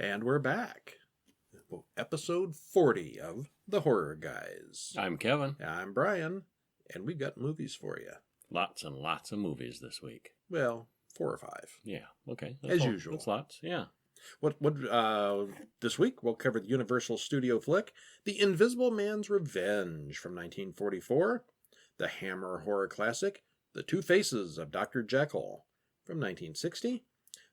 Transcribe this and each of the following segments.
And we're back. Episode 40 of The Horror Guys. I'm Kevin. I'm Brian, and we've got movies for you. Lots and lots of movies this week. Well, 4 or 5. Yeah, okay. As usual. That's lots, yeah. This week we'll cover the Universal Studio flick, The Invisible Man's Revenge from 1944, the Hammer horror classic, The Two Faces of Dr. Jekyll from 1960,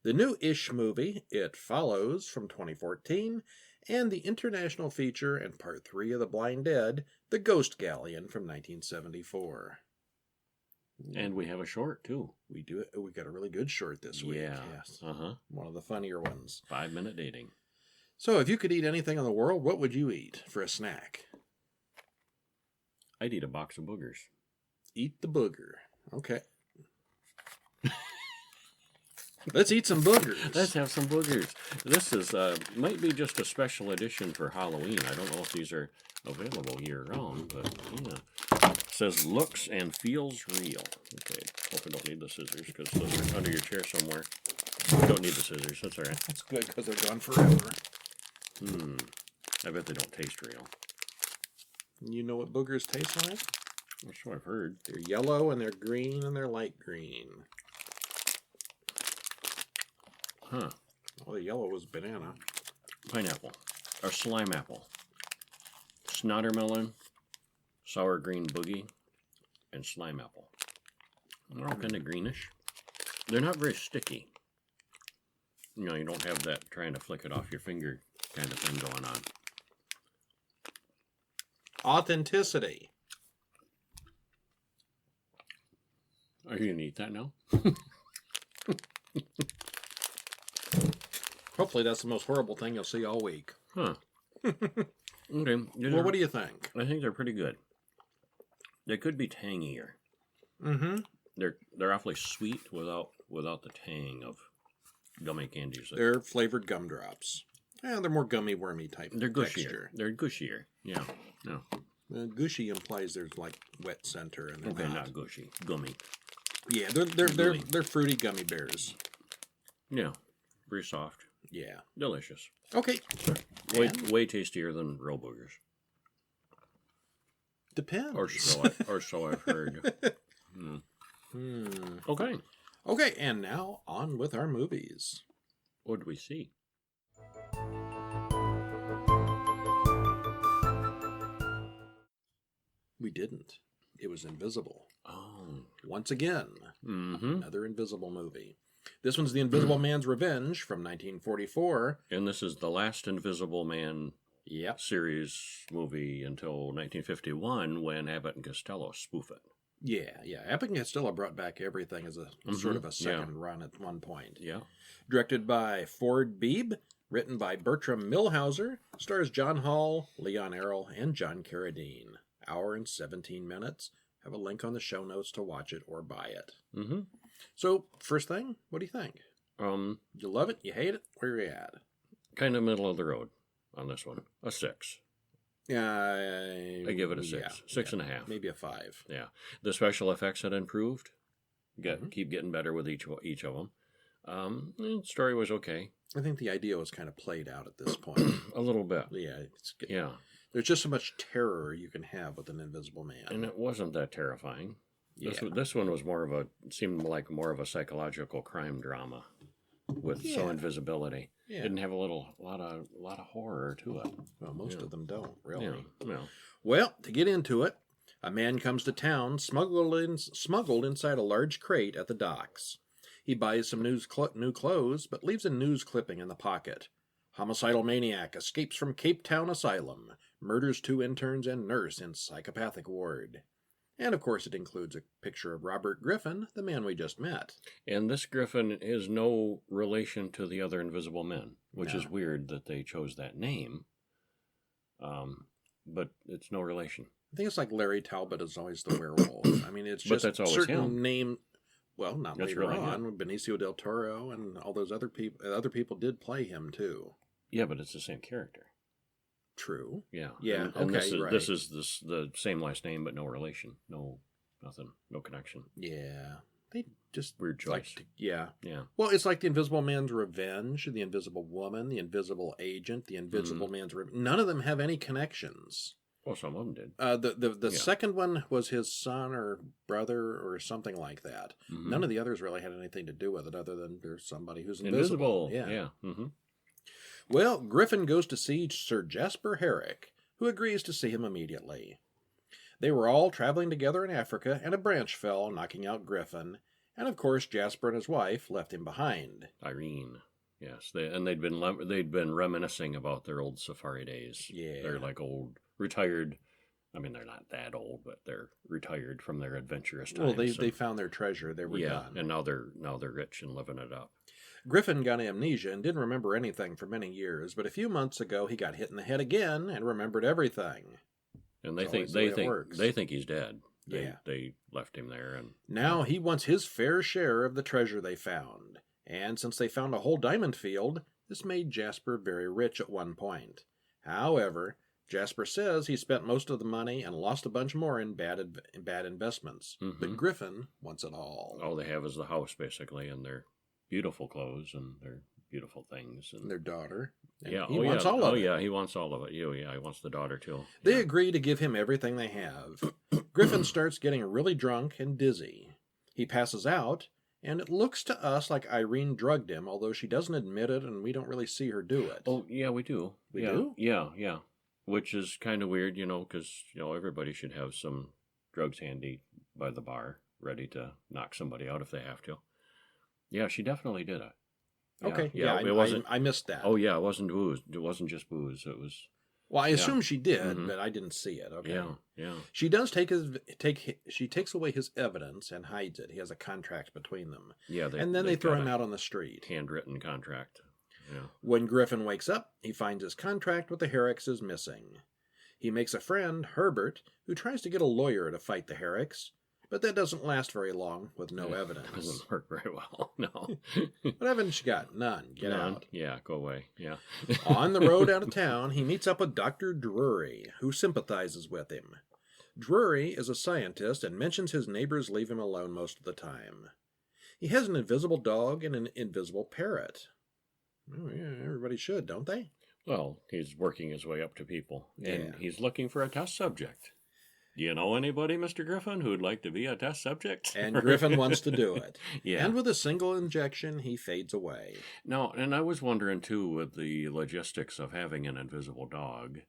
the new-ish movie, It Follows from 2014, and the international feature and part 3 of The Blind Dead, The Ghost Galleon from 1974. And we have a short, too. We do it. We got a really good short this week. Yeah. Yes. Uh-huh. One of the funnier ones. 5-minute dating. So, if you could eat anything in the world, what would you eat for a snack? I'd eat a box of boogers. Eat the booger. Okay. Let's eat some boogers. Let's have some boogers. This is might be just a special edition for Halloween. I don't know if these are available year-round, but yeah. It says looks and feels real. Okay, hope I don't need the scissors because those are under your chair somewhere. Don't need the scissors. That's all right. That's good because they're gone forever. I bet they don't taste real. You know what boogers taste like? That's what I've heard. They're yellow and they're green and they're light green. Huh. Well, the yellow was banana. Pineapple. Or slime apple. Snottermelon. Sour green boogie. And slime apple. They're all kind of greenish. They're not very sticky. You know, you don't have that trying to flick it off your finger kind of thing going on. Authenticity. Are you going to eat that now? Hopefully that's the most horrible thing you'll see all week. Huh. Okay. Well, what do you think? I think they're pretty good. They could be tangier. Mm-hmm. They're awfully sweet without the tang of gummy candies. They're flavored gumdrops. Yeah, they're more gummy, wormy type. They're gushier. Texture. They're gushier. Yeah. No. Gushy implies there's like wet center and Okay, not gushy. Gummy. Yeah, they're fruity gummy bears. Yeah. Very soft. Yeah. Delicious. Okay. Way tastier than real boogers. Depends. Or so I've heard. Okay. Okay, and now on with our movies. What did we see? We didn't. It was Invisible. Oh. Once again, Mm-hmm. another Invisible movie. This one's The Invisible Man's Revenge from 1944. And this is the last Invisible Man Yep. series movie until 1951 when Abbott and Costello spoof it. Yeah. Abbott and Costello brought back everything as a sort of a second run at one point. Yeah. Directed by Ford Beebe, written by Bertram Milhauser, stars John Hall, Leon Errol, and John Carradine. Hour and 17 minutes. Have a link on the show notes to watch it or buy it. Mm-hmm. So, first thing, what do you think? You love it? You hate it? Where are you at? Kind of middle of the road on this one. A 6. I give it a 6. 6.5. Maybe a 5. Yeah. The special effects had improved. Keep getting better with each of them. The story was okay. I think the idea was kind of played out at this point. A little bit. Yeah. There's just so much terror you can have with an Invisible Man. And it wasn't that terrifying. Yeah. This one was seemed like more of a psychological crime drama with invisibility. Yeah. Didn't have a lot of horror to it. Well, most of them don't, really. Yeah. Well, to get into it, a man comes to town smuggled inside a large crate at the docks. He buys some new clothes, but leaves a news clipping in the pocket. Homicidal maniac escapes from Cape Town Asylum, murders 2 interns and nurse in psychopathic ward. And, of course, it includes a picture of Robert Griffin, the man we just met. And this Griffin is no relation to the other Invisible Men, which is weird that they chose that name. But it's no relation. I think it's like Larry Talbot is always the werewolf. I mean, it's just that's always certain him. name. Well, not That's later really on. Benicio del Toro and all those other people. Other people did play him too. Yeah, but it's the same character. True. Yeah. Yeah. And okay. this is the same last name, but no relation. No, nothing. No connection. Yeah. They just weird choice. like, yeah. Yeah. Well, it's like the Invisible Man's Revenge, the Invisible Woman, the Invisible Agent, the Invisible Man's Revenge. None of them have any connections. Well, some of them did. The second one was his son or brother or something like that. Mm-hmm. None of the others really had anything to do with it other than there's somebody who's invisible. Yeah. Mm-hmm. Well, Griffin goes to see Sir Jasper Herrick, who agrees to see him immediately. They were all traveling together in Africa, and a branch fell, knocking out Griffin. And of course, Jasper and his wife left him behind. Irene, yes, they'd been reminiscing about their old safari days. Yeah, they're like old retired. I mean, they're not that old, but they're retired from their adventurous times. Well, they found their treasure. They were done, and now they're rich and living it up. Griffin got amnesia and didn't remember anything for many years, but a few months ago he got hit in the head again and remembered everything. And they think he's dead. They left him there, and now he wants his fair share of the treasure they found. And since they found a whole diamond field, this made Jasper very rich at one point. However, Jasper says he spent most of the money and lost a bunch more in bad investments. Mm-hmm. But Griffin wants it all. All they have is the house, basically, and their beautiful clothes and their beautiful things. And their daughter. And he wants all of it. Yeah, he wants all of it. He wants the daughter, too. They agree to give him everything they have. Griffin starts getting really drunk and dizzy. He passes out, and it looks to us like Irene drugged him, although she doesn't admit it, and we don't really see her do it. Oh, yeah, we do. We do? Yeah. Which is kind of weird, because, everybody should have some drugs handy by the bar, ready to knock somebody out if they have to. Yeah, she definitely did it. Okay, it wasn't. I missed that. Oh yeah, it wasn't booze. It wasn't just booze. It was. Well, I assume she did, but I didn't see it. Okay. Yeah. She does she takes away his evidence and hides it. He has a contract between them. Yeah, and then they throw him out on the street. Handwritten contract. Yeah. When Griffin wakes up, he finds his contract with the Herricks is missing. He makes a friend, Herbert, who tries to get a lawyer to fight the Herricks. But that doesn't last very long with no evidence. It doesn't work very well, no. What evidence you got? None. Get out. Yeah, go away. Yeah. On the road out of town, he meets up with Dr. Drury, who sympathizes with him. Drury is a scientist and mentions his neighbors leave him alone most of the time. He has an invisible dog and an invisible parrot. Oh, yeah, everybody should, don't they? Well, he's working his way up to people, and Yeah. he's looking for a test subject. Do you know anybody, Mr. Griffin, who would like to be a test subject? And Griffin wants to do it. Yeah. And with a single injection, he fades away. No, and I was wondering, too, with the logistics of having an invisible dog.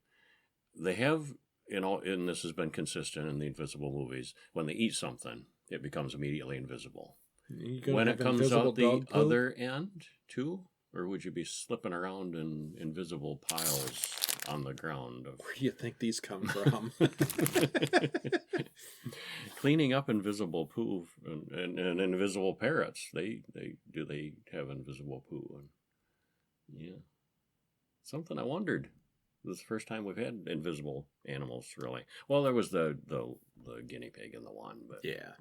They have, and this has been consistent in the invisible movies, when they eat something, it becomes immediately invisible. When it comes out the other end, too? Or would you be slipping around in invisible piles on the ground? Where do you think these come from? Cleaning up invisible poo and invisible parrots. They have invisible poo? And, yeah. Something I wondered. This is the first time we've had invisible animals, really. Well, there was the guinea pig in the one, but yeah.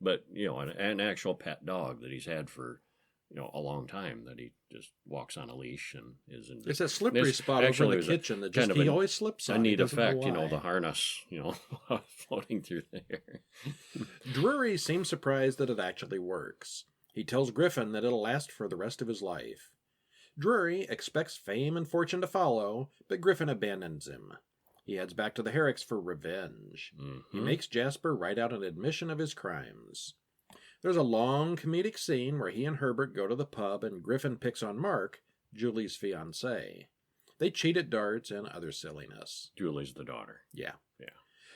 But an actual pet dog that he's had for a long time, that he just walks on a leash and is in. It's a slippery spot over in the kitchen that just he always slips on. A neat effect, the harness, floating through there. Drury seems surprised that it actually works. He tells Griffin that it'll last for the rest of his life. Drury expects fame and fortune to follow, but Griffin abandons him. He heads back to the Herricks for revenge. Mm-hmm. He makes Jasper write out an admission of his crimes. There's a long comedic scene where he and Herbert go to the pub and Griffin picks on Mark, Julie's fiancé. They cheat at darts and other silliness. Julie's the daughter. Yeah.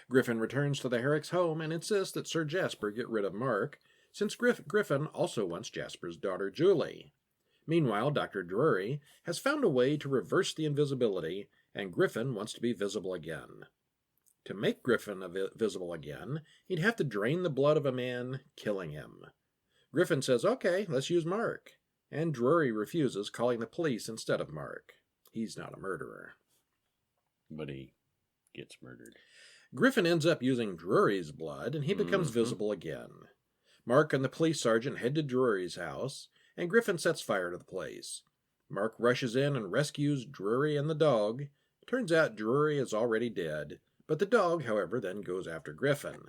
Griffin returns to the Herricks' home and insists that Sir Jasper get rid of Mark, since Griffin also wants Jasper's daughter Julie. Meanwhile, Dr. Drury has found a way to reverse the invisibility, and Griffin wants to be visible again. To make Griffin visible again, he'd have to drain the blood of a man, killing him. Griffin says, okay, let's use Mark. And Drury refuses, calling the police instead of Mark. He's not a murderer. But he gets murdered. Griffin ends up using Drury's blood, and he becomes visible again. Mark and the police sergeant head to Drury's house, and Griffin sets fire to the place. Mark rushes in and rescues Drury and the dog. Turns out Drury is already dead, but the dog, however, then goes after Griffin.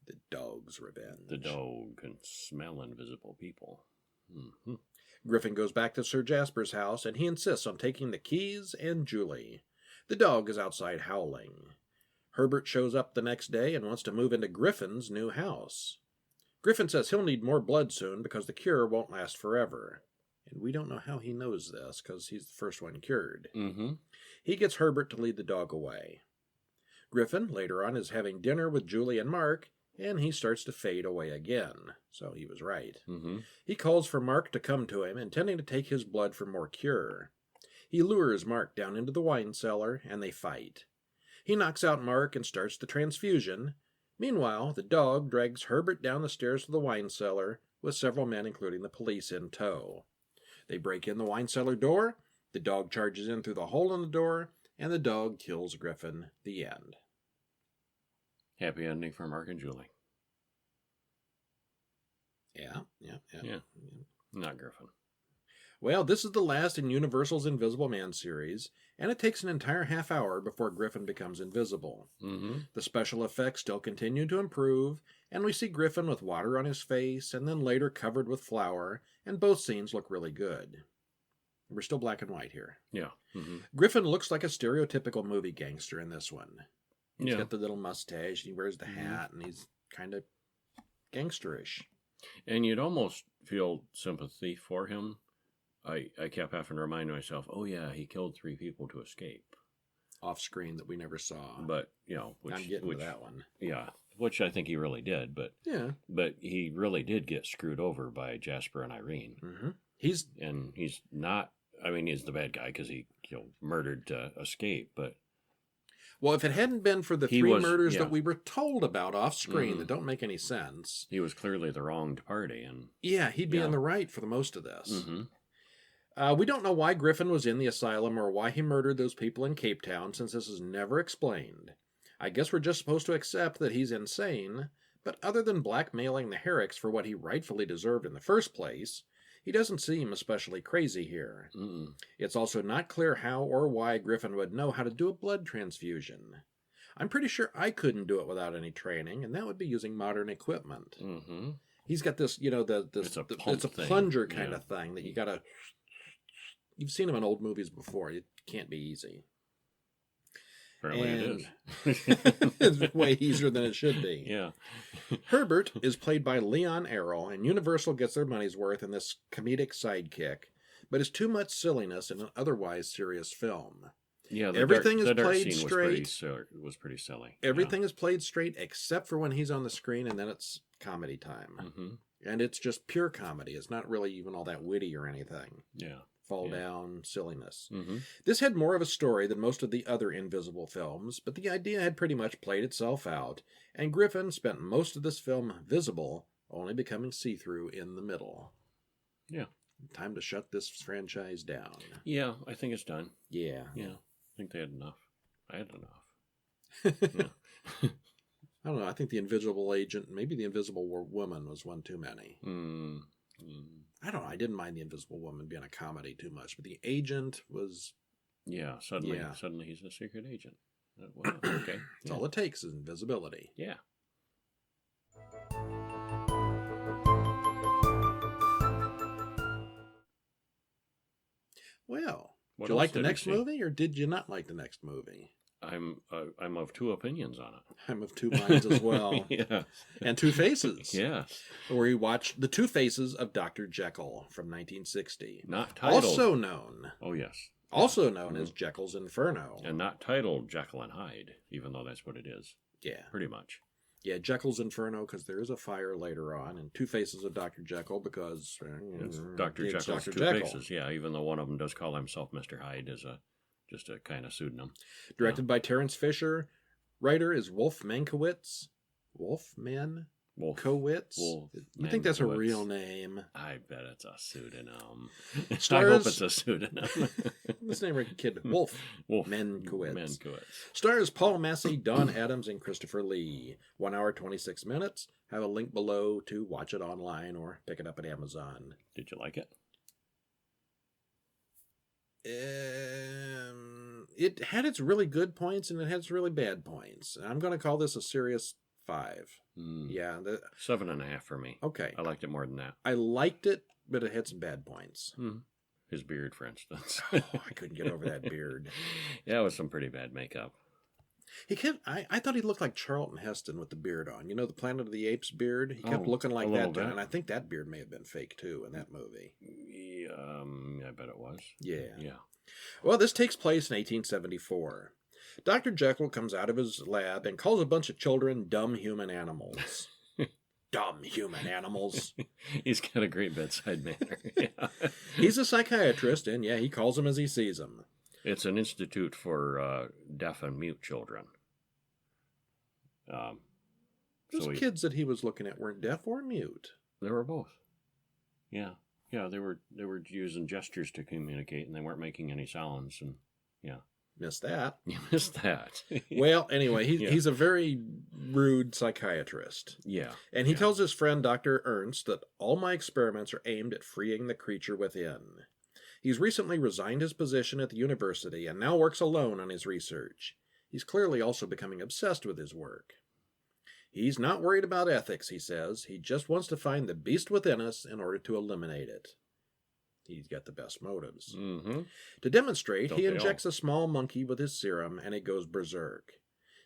The Dog's Revenge. The dog can smell invisible people. Mm-hmm. Griffin goes back to Sir Jasper's house, and he insists on taking the keys and Julie. The dog is outside howling. Herbert shows up the next day and wants to move into Griffin's new house. Griffin says he'll need more blood soon because the cure won't last forever. And we don't know how he knows this because he's the first one cured. Mm-hmm. He gets Herbert to lead the dog away. Griffin, later on, is having dinner with Julie and Mark, and he starts to fade away again. So he was right. Mm-hmm. He calls for Mark to come to him, intending to take his blood for more cure. He lures Mark down into the wine cellar, and they fight. He knocks out Mark and starts the transfusion. Meanwhile, the dog drags Herbert down the stairs to the wine cellar, with several men, including the police, in tow. They break in the wine cellar door, the dog charges in through the hole in the door, and the dog kills Griffin. The end. Happy ending for Mark and Julie. Yeah. Not Griffin. Well, this is the last in Universal's Invisible Man series, and it takes an entire half hour before Griffin becomes invisible. Mm-hmm. The special effects still continue to improve, and we see Griffin with water on his face, and then later covered with flour, and both scenes look really good. We're still black and white here. Yeah. Mm-hmm. Griffin looks like a stereotypical movie gangster in this one. He's Yeah. got the little mustache, he wears the hat, and he's kind of gangsterish. And you'd almost feel sympathy for him. I kept having to remind myself, oh yeah, he killed 3 people to escape. Off screen that we never saw. But, you know, I'm getting to that one. Yeah, which I think he really did, but he really did get screwed over by Jasper and Irene. Mm-hmm. He's not, I mean, he's the bad guy because he murdered to escape, but... Well, if it hadn't been for the 3 murders that we were told about off screen that don't make any sense... He was clearly the wronged party. And yeah, he'd be on the right for the most of this. Mm-hmm. We don't know why Griffin was in the asylum or why he murdered those people in Cape Town, since this is never explained. I guess we're just supposed to accept that he's insane, but other than blackmailing the Herricks for what he rightfully deserved in the first place, he doesn't seem especially crazy here. Mm-mm. It's also not clear how or why Griffin would know how to do a blood transfusion. I'm pretty sure I couldn't do it without any training, and that would be using modern equipment. Mm-hmm. He's got this, it's a plunger kind of thing that you gotta... You've seen him in old movies before. It can't be easy. Apparently it is. It's way easier than it should be. Yeah. Herbert is played by Leon Errol, and Universal gets their money's worth in this comedic sidekick, but it's too much silliness in an otherwise serious film. Yeah, everything is played straight. Was pretty silly. Everything is played straight except for when he's on the screen, and then it's comedy time. Mm-hmm. And it's just pure comedy. It's not really even all that witty or anything. Yeah. Fall down silliness. Mm-hmm. This had more of a story than most of the other Invisible films, but the idea had pretty much played itself out, and Griffin spent most of this film visible, only becoming see-through in the middle. Yeah. Time to shut this franchise down. Yeah, I think it's done. Yeah. Yeah, I think they had enough. I had enough. Yeah. I don't know, I think the Invisible Agent, maybe the Invisible Woman was one too many. I don't know. I didn't mind the Invisible Woman being a comedy too much, but the agent was... Yeah, suddenly he's a secret agent. Well, okay. That's all it takes is invisibility. Yeah. Well, what did you like the next movie, or did you not like the next movie? I'm of 2 opinions on it. I'm of 2 minds as well. Yeah. And 2 faces. Yes. Where we watched The 2 Faces of Dr. Jekyll from 1960. Not titled. Also known. Oh, yes. Also known as Jekyll's Inferno. And not titled Jekyll and Hyde, even though that's what it is. Yeah. Pretty much. Yeah, Jekyll's Inferno because there is a fire later on, and 2 Faces of Dr. Jekyll because... it's Dr. Jekyll's Dr. 2 Faces, yeah, even though one of them does call himself Mr. Hyde as just a kind of pseudonym. Directed by Terence Fisher. Writer is Wolf Mankiewicz. Wolfkowitz? You think that's a real name? I bet it's a pseudonym. Stars, I hope it's a pseudonym. Let's name our kid Wolf Mankiewicz. Mankiewicz. Stars Paul Massey, Don Adams, and Christopher Lee. 1 hour, 26 minutes. Have a link below to watch it online or pick it up at Amazon. Did you like it? It had its really good points and it had its really bad points. I'm going to call this a serious 5. Mm. Yeah. 7.5 for me. Okay. I liked it more than that. I liked it, but it had some bad points. Mm. His beard, for instance. Oh, I couldn't get over that beard. Yeah, it was some pretty bad makeup. I thought he looked like Charlton Heston with the beard on. You know, the Planet of the Apes beard? He kept Oh, looking like a that. little bit. And I think that beard may have been fake, too, in that movie. I bet it was. Yeah. Yeah. Well, this takes place in 1874. Dr. Jekyll comes out of his lab and calls a bunch of children dumb human animals. Dumb human animals. He's got a great bedside manner. Yeah. He's a psychiatrist, and yeah, he calls them as he sees them. It's an institute for deaf and mute children. Those kids that he was looking at weren't deaf or mute. They were both. Yeah. Yeah, they were using gestures to communicate, and they weren't making any sounds. And yeah, Missed that. you missed that. Well, anyway, Yeah. he's a very rude psychiatrist. Yeah, And he Yeah. tells his friend Dr. Ernst that all my experiments are aimed at freeing the creature within. He's recently resigned his position at the university and now works alone on his research. He's clearly also becoming obsessed with his work. He's not worried about ethics, he says. He just wants to find the beast within us in order to eliminate it. He's got the best motives. Mm-hmm. To demonstrate, Don't he they injects a small monkey with his serum and it goes berserk.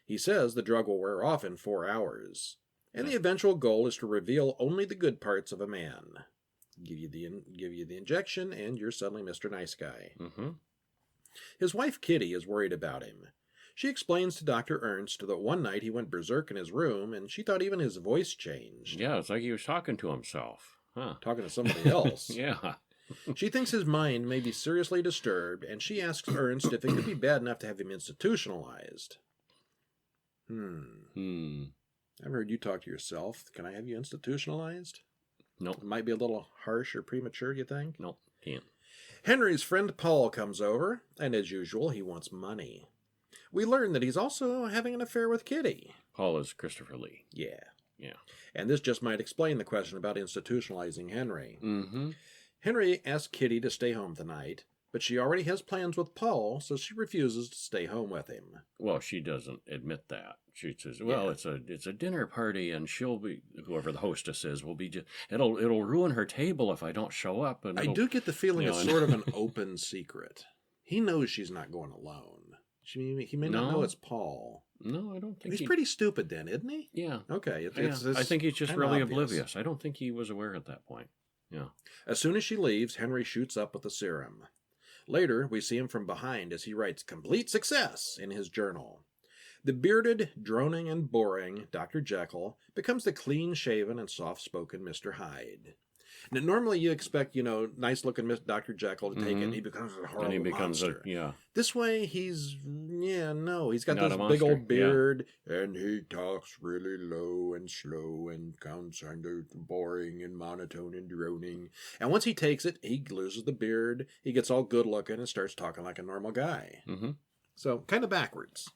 He says the drug will wear off in 4 hours. And the eventual goal is to reveal only the good parts of a man. Give you the injection and you're suddenly Mr. Nice Guy. Mm-hmm. His wife Kitty is worried about him. She explains to Dr. Ernst that one night he went berserk in his room and she thought even his voice changed. Yeah, it's like he was talking to himself. Huh. Talking to somebody else. Yeah. She thinks his mind may be seriously disturbed, and she asks Ernst if it could be bad enough to have him institutionalized. I've heard you talk to yourself. Can I have you institutionalized? Nope. It might be a little harsh or premature, you think? Nope. Can't. Henry's friend Paul comes over, and as usual, he wants money. We learn that he's also having an affair with Kitty. Paul is Christopher Lee. Yeah. Yeah. And this just might explain the question about institutionalizing Henry. Mm-hmm. Henry asks Kitty to stay home tonight, but she already has plans with Paul, so she refuses to stay home with him. Well, she doesn't admit that. She says, "Well, Yeah. it's a dinner party, and she'll be whoever the hostess is will be. It'll ruin her table if I don't show up." And I do get the feeling you know, it's sort of an open secret. He knows she's not going alone. He may not know No. it's Paul. No, I don't think He's pretty stupid then, isn't he? Yeah. Okay. Yeah. I think he's just kinda really obvious. oblivious. I don't think he was aware at that point. Yeah. As soon as she leaves, Henry shoots up with the serum. Later, we see him from behind as he writes complete success in his journal. The bearded, droning, and boring Dr. Jekyll becomes the clean-shaven and soft-spoken Mr. Hyde. Now, normally you expect, nice-looking Dr. Jekyll to take it, and he becomes a horrible And he becomes monster. yeah. This way, he's got Not this a big monster, old yeah. beard, and he talks really low and slow and sounds kind of boring and monotone and droning. And once he takes it, he loses the beard, he gets all good-looking and starts talking like a normal guy. Mm-hmm. So, kind of backwards.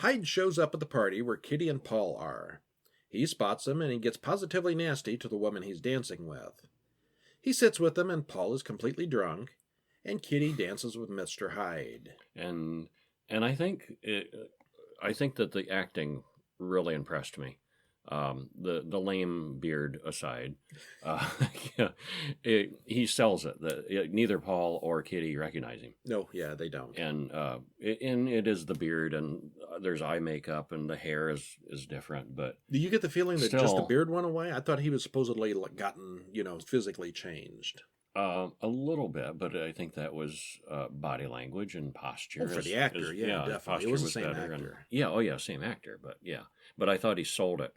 Hyde shows up at the party where Kitty and Paul are. He spots them, and he gets positively nasty to the woman he's dancing with. He sits with them, and Paul is completely drunk, and Kitty dances with Mr. Hyde. And I think that the acting really impressed me. The lame beard aside, yeah, he sells it. Neither Paul or Kitty recognize him. No, yeah, they don't. And it is the beard, and there's eye makeup, and the hair is different. But Do you get the feeling that just the Still- beard went away? I thought he was supposedly gotten, physically changed. a little bit, but I think that was body language and posture. Oh, for the actor, yeah, definitely. It posture was the same better, actor. Same actor, but yeah. But I thought he sold it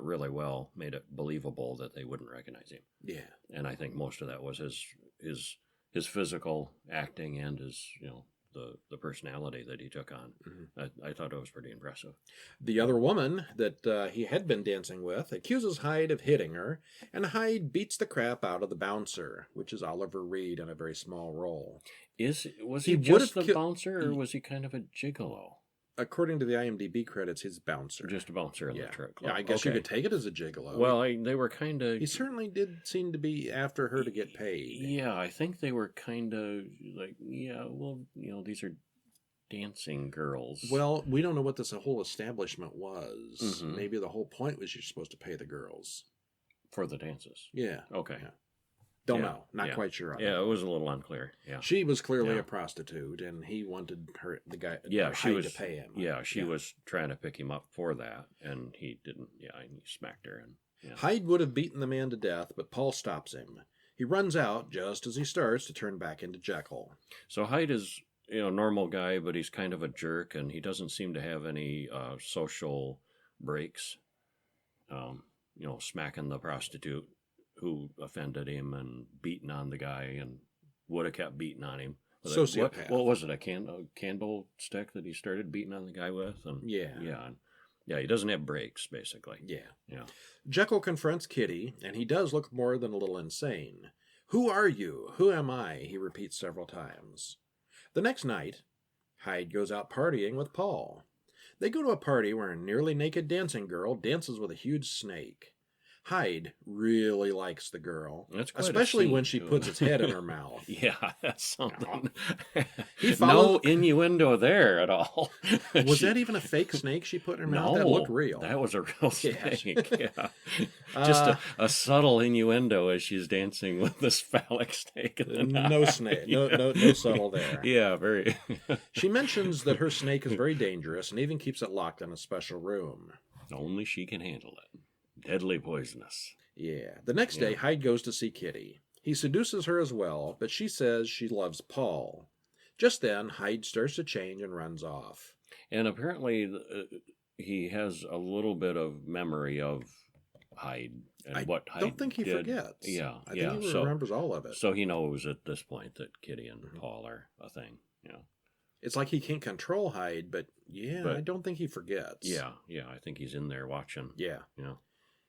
really well, made it believable that they wouldn't recognize him. Yeah. And I think most of that was his physical acting and his the personality that he took on. Mm-hmm. I thought it was pretty impressive. The other woman that he had been dancing with accuses Hyde of hitting her, and Hyde beats the crap out of the bouncer, which is Oliver Reed in a very small role. Was He he would just have the bouncer, or was he kind of a gigolo? According to the IMDb credits, he's bouncer. Just a bouncer in yeah. the truck club? Yeah, I guess you Okay. could take it as a gigolo. Well, they were kind of... he certainly did seem to be after her to get paid. Yeah, I think they were kind of like, these are dancing girls. Well, we don't know what this whole establishment was. Mhm. Maybe the whole point was you're supposed to pay the girls. For the dances. Yeah. Okay. Yeah. Don't Yeah, know. Not yeah. quite sure on Yeah, that. it was a little unclear. Yeah. She was clearly Yeah. a prostitute, and he wanted the guy Yeah, she Hyde was to pay him. Yeah, she was trying to pick him up for that, and he didn't. Yeah, and he smacked her. And yeah. Hyde would have beaten the man to death, but Paul stops him. He runs out just as he starts to turn back into Jekyll. So Hyde is, a normal guy, but he's kind of a jerk, and he doesn't seem to have any social breaks. Smacking the prostitute who offended him and beating on the guy and would have kept beating on him. Sociopath. What was it? A candlestick that he started beating on the guy with? And Yeah. Yeah, he doesn't have breaks, basically. Yeah. Jekyll confronts Kitty, and he does look more than a little insane. Who are you? Who am I? He repeats several times. The next night, Hyde goes out partying with Paul. They go to a party where a nearly naked dancing girl dances with a huge snake. Hyde really likes the girl, That's quite a especially when scene, she too. puts its head in her mouth. Yeah, that's something. He followed- No innuendo there at all. Was that even a fake snake she put in her mouth? No, That looked real. That was a real Yeah. snake. Yeah. Just a subtle innuendo as she's dancing with this phallic snake. No snake. No subtle there. Yeah, very. She mentions that her snake is very dangerous and even keeps it locked in a special room. Only she can handle it. Deadly poisonous. Yeah. The next day, Hyde goes to see Kitty. He seduces her as well, but she says she loves Paul. Just then, Hyde starts to change and runs off. And apparently, he has a little bit of memory of Hyde and what Hyde don't think he did. forgets. Yeah, I think he remembers all of it. So he knows at this point that Kitty and Paul are a thing. It's like he can't control Hyde, but I don't think he forgets. Yeah, I think he's in there watching. Yeah. Yeah.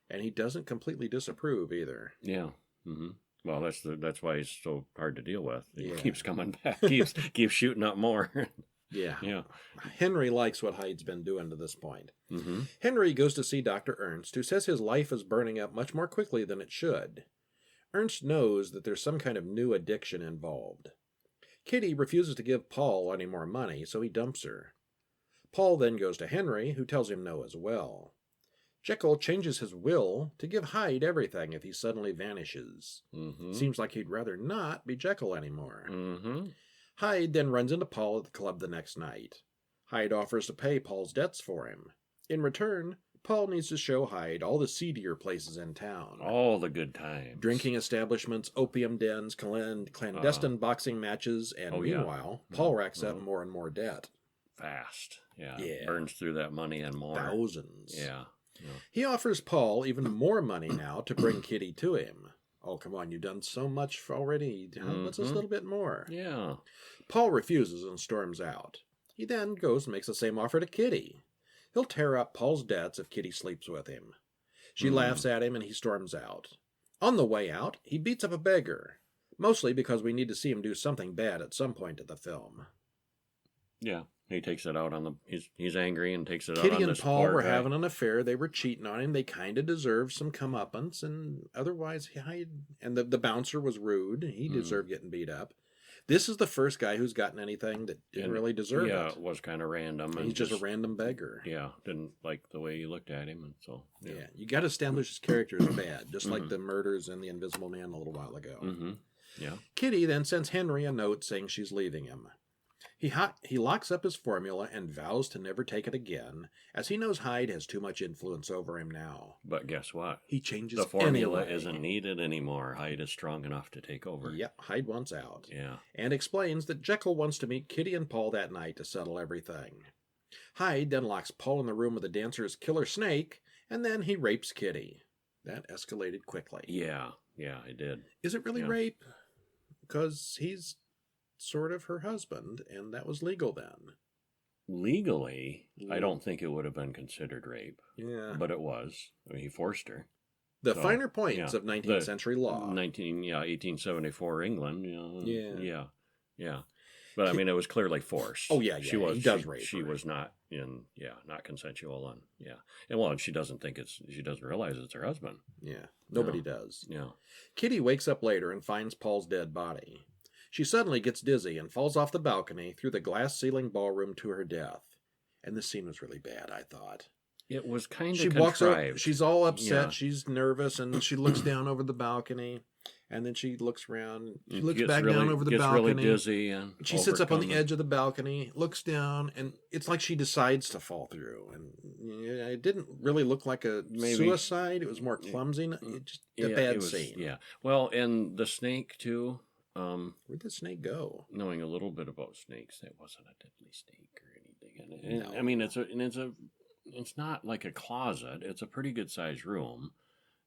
And he doesn't completely disapprove either. Yeah. Mm-hmm. Well, that's why he's so hard to deal with. He Yeah. keeps coming back, keeps shooting up more. Yeah. Yeah. Henry likes what Hyde's been doing to this point. Mm-hmm. Henry goes to see Dr. Ernst, who says his life is burning up much more quickly than it should. Ernst knows that there's some kind of new addiction involved. Kitty refuses to give Paul any more money, so he dumps her. Paul then goes to Henry, who tells him no as well. Jekyll changes his will to give Hyde everything if he suddenly vanishes. Mm-hmm. Seems like he'd rather not be Jekyll anymore. Mm-hmm. Hyde then runs into Paul at the club the next night. Hyde offers to pay Paul's debts for him. In return, Paul needs to show Hyde all the seedier places in town. All the good times. Drinking establishments, opium dens, clandestine boxing matches, and meanwhile, Paul racks up more and more debt. Fast. Yeah. Yeah. Burns through that money and more. Thousands. Yeah. He offers Paul even more money now to bring Kitty to him. Oh, come on, you've done so much already. What's this little bit more? Yeah. Paul refuses and storms out. He then goes and makes the same offer to Kitty. He'll tear up Paul's debts if Kitty sleeps with him. She laughs at him and he storms out. On the way out, he beats up a beggar, mostly because we need to see him do something bad at some point in the film. Yeah. He takes it out on the... He's angry and takes it out on Kitty and this Paul poor were guy. having an affair. They were cheating on him. They kind of deserved some comeuppance, and otherwise, and the bouncer was rude. He deserved getting beat up. This is the first guy who's gotten anything that didn't really deserve it. Yeah, it was kind of random. And He's just a random beggar. Yeah, didn't like the way he looked at him, and so... Yeah, you got to establish his character as bad, just like the murders in The Invisible Man a little while ago. Mm-hmm. Yeah. Kitty then sends Henry a note saying she's leaving him. He locks up his formula and vows to never take it again, as he knows Hyde has too much influence over him now. But guess what? He changes the formula anyway. isn't needed anymore. Hyde is strong enough to take over. Yep, Hyde wants out. Yeah. And explains that Jekyll wants to meet Kitty and Paul that night to settle everything. Hyde then locks Paul in the room with the dancer's killer snake, and then he rapes Kitty. That escalated quickly. Yeah, it did. Is it really rape? Because he's sort of her husband, and that was legal then. Legally, I don't think it would have been considered rape. Yeah. But it was. I mean, he forced her. The finer points of 19th century law. 1874 England. Yeah. Yeah. But I mean, it was clearly forced. Oh, yeah. She was. He does rape She her. was not not consensual, and she doesn't realize it's her husband. Yeah. Nobody does. Yeah. Kitty wakes up later and finds Paul's dead body. She suddenly gets dizzy and falls off the balcony through the glass ceiling ballroom to her death. And this scene was really bad, I thought. It was kind of She contrived. walks up, she's all upset, Yeah. she's nervous, and she looks down over the balcony, and then she looks around, she looks Gets back really- down over the gets balcony. really dizzy and She sits up on the overcome edge of the balcony, looks down, and it's like she decides to fall through. And it didn't really look like a suicide. It was more clumsy. It just a bad scene. Yeah. Well, and the snake too. Where'd the snake go? Knowing a little bit about snakes, it wasn't a deadly snake or anything. And No. I mean, it's not like a closet. It's a pretty good sized room.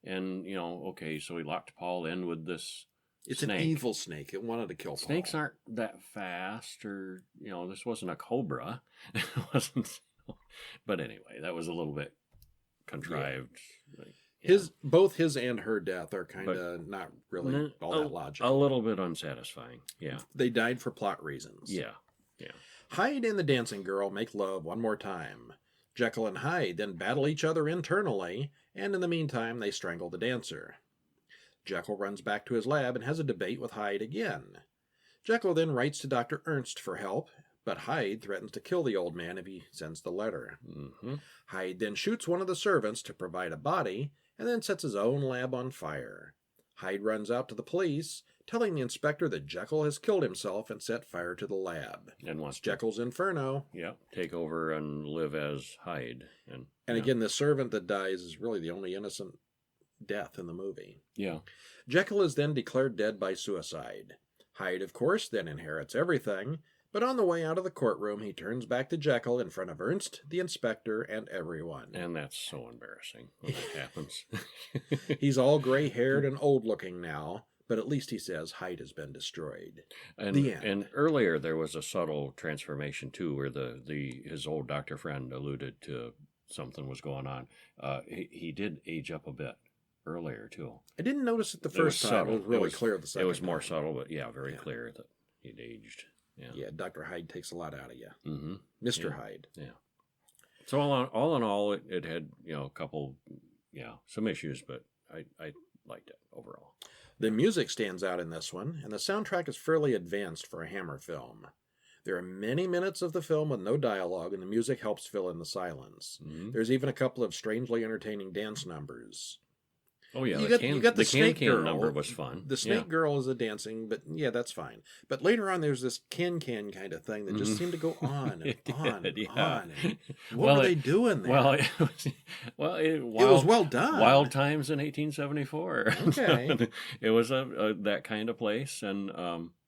And okay, so he locked Paul in with this. It's snake. an evil snake. It wanted to kill Paul. Snakes aren't that fast, or this wasn't a cobra. It wasn't. But anyway, that was a little bit contrived. Yeah. Like, Both his and her death are kind of not really all that logical. A little bit unsatisfying. Yeah. They died for plot reasons. Yeah. Hyde and the dancing girl make love one more time. Jekyll and Hyde then battle each other internally, and in the meantime they strangle the dancer. Jekyll runs back to his lab and has a debate with Hyde again. Jekyll then writes to Dr. Ernst for help, but Hyde threatens to kill the old man if he sends the letter. Mm-hmm. Hyde then shoots one of the servants to provide a body, and then sets his own lab on fire. Hyde runs out to the police, telling the inspector that Jekyll has killed himself and set fire to the lab. And wants Jekyll's Inferno. Yeah, take over and live as Hyde. And Again, the servant that dies is really the only innocent death in the movie. Yeah. Jekyll is then declared dead by suicide. Hyde, of course, then inherits everything, but on the way out of the courtroom, he turns back to Jekyll in front of Ernst, the inspector, and everyone. And that's so embarrassing when that happens. He's all gray-haired and old-looking now, but at least he says Hyde has been destroyed. And, The end. And earlier there was a subtle transformation too, where his old doctor friend alluded to something was going on. He did age up a bit earlier too. I didn't notice it the first time. It was really clear the second It was more time. subtle, but very clear that he'd aged. Yeah, Dr. Hyde takes a lot out of you. Mm-hmm. Mr. Hyde. Yeah. So all in all, it had a couple, some issues, but I liked it overall. The music stands out in this one, and the soundtrack is fairly advanced for a Hammer film. There are many minutes of the film with no dialogue, and the music helps fill in the silence. Mm-hmm. There's even a couple of strangely entertaining dance numbers. Oh yeah, You the got the snake can girl. number was fun. The snake girl is a dancing, but that's fine. But later on, there's this can kind of thing that just seemed to go on and on and on. And what were they doing there? Well, it was well done. Wild times in 1874. Okay. It was that kind of place, and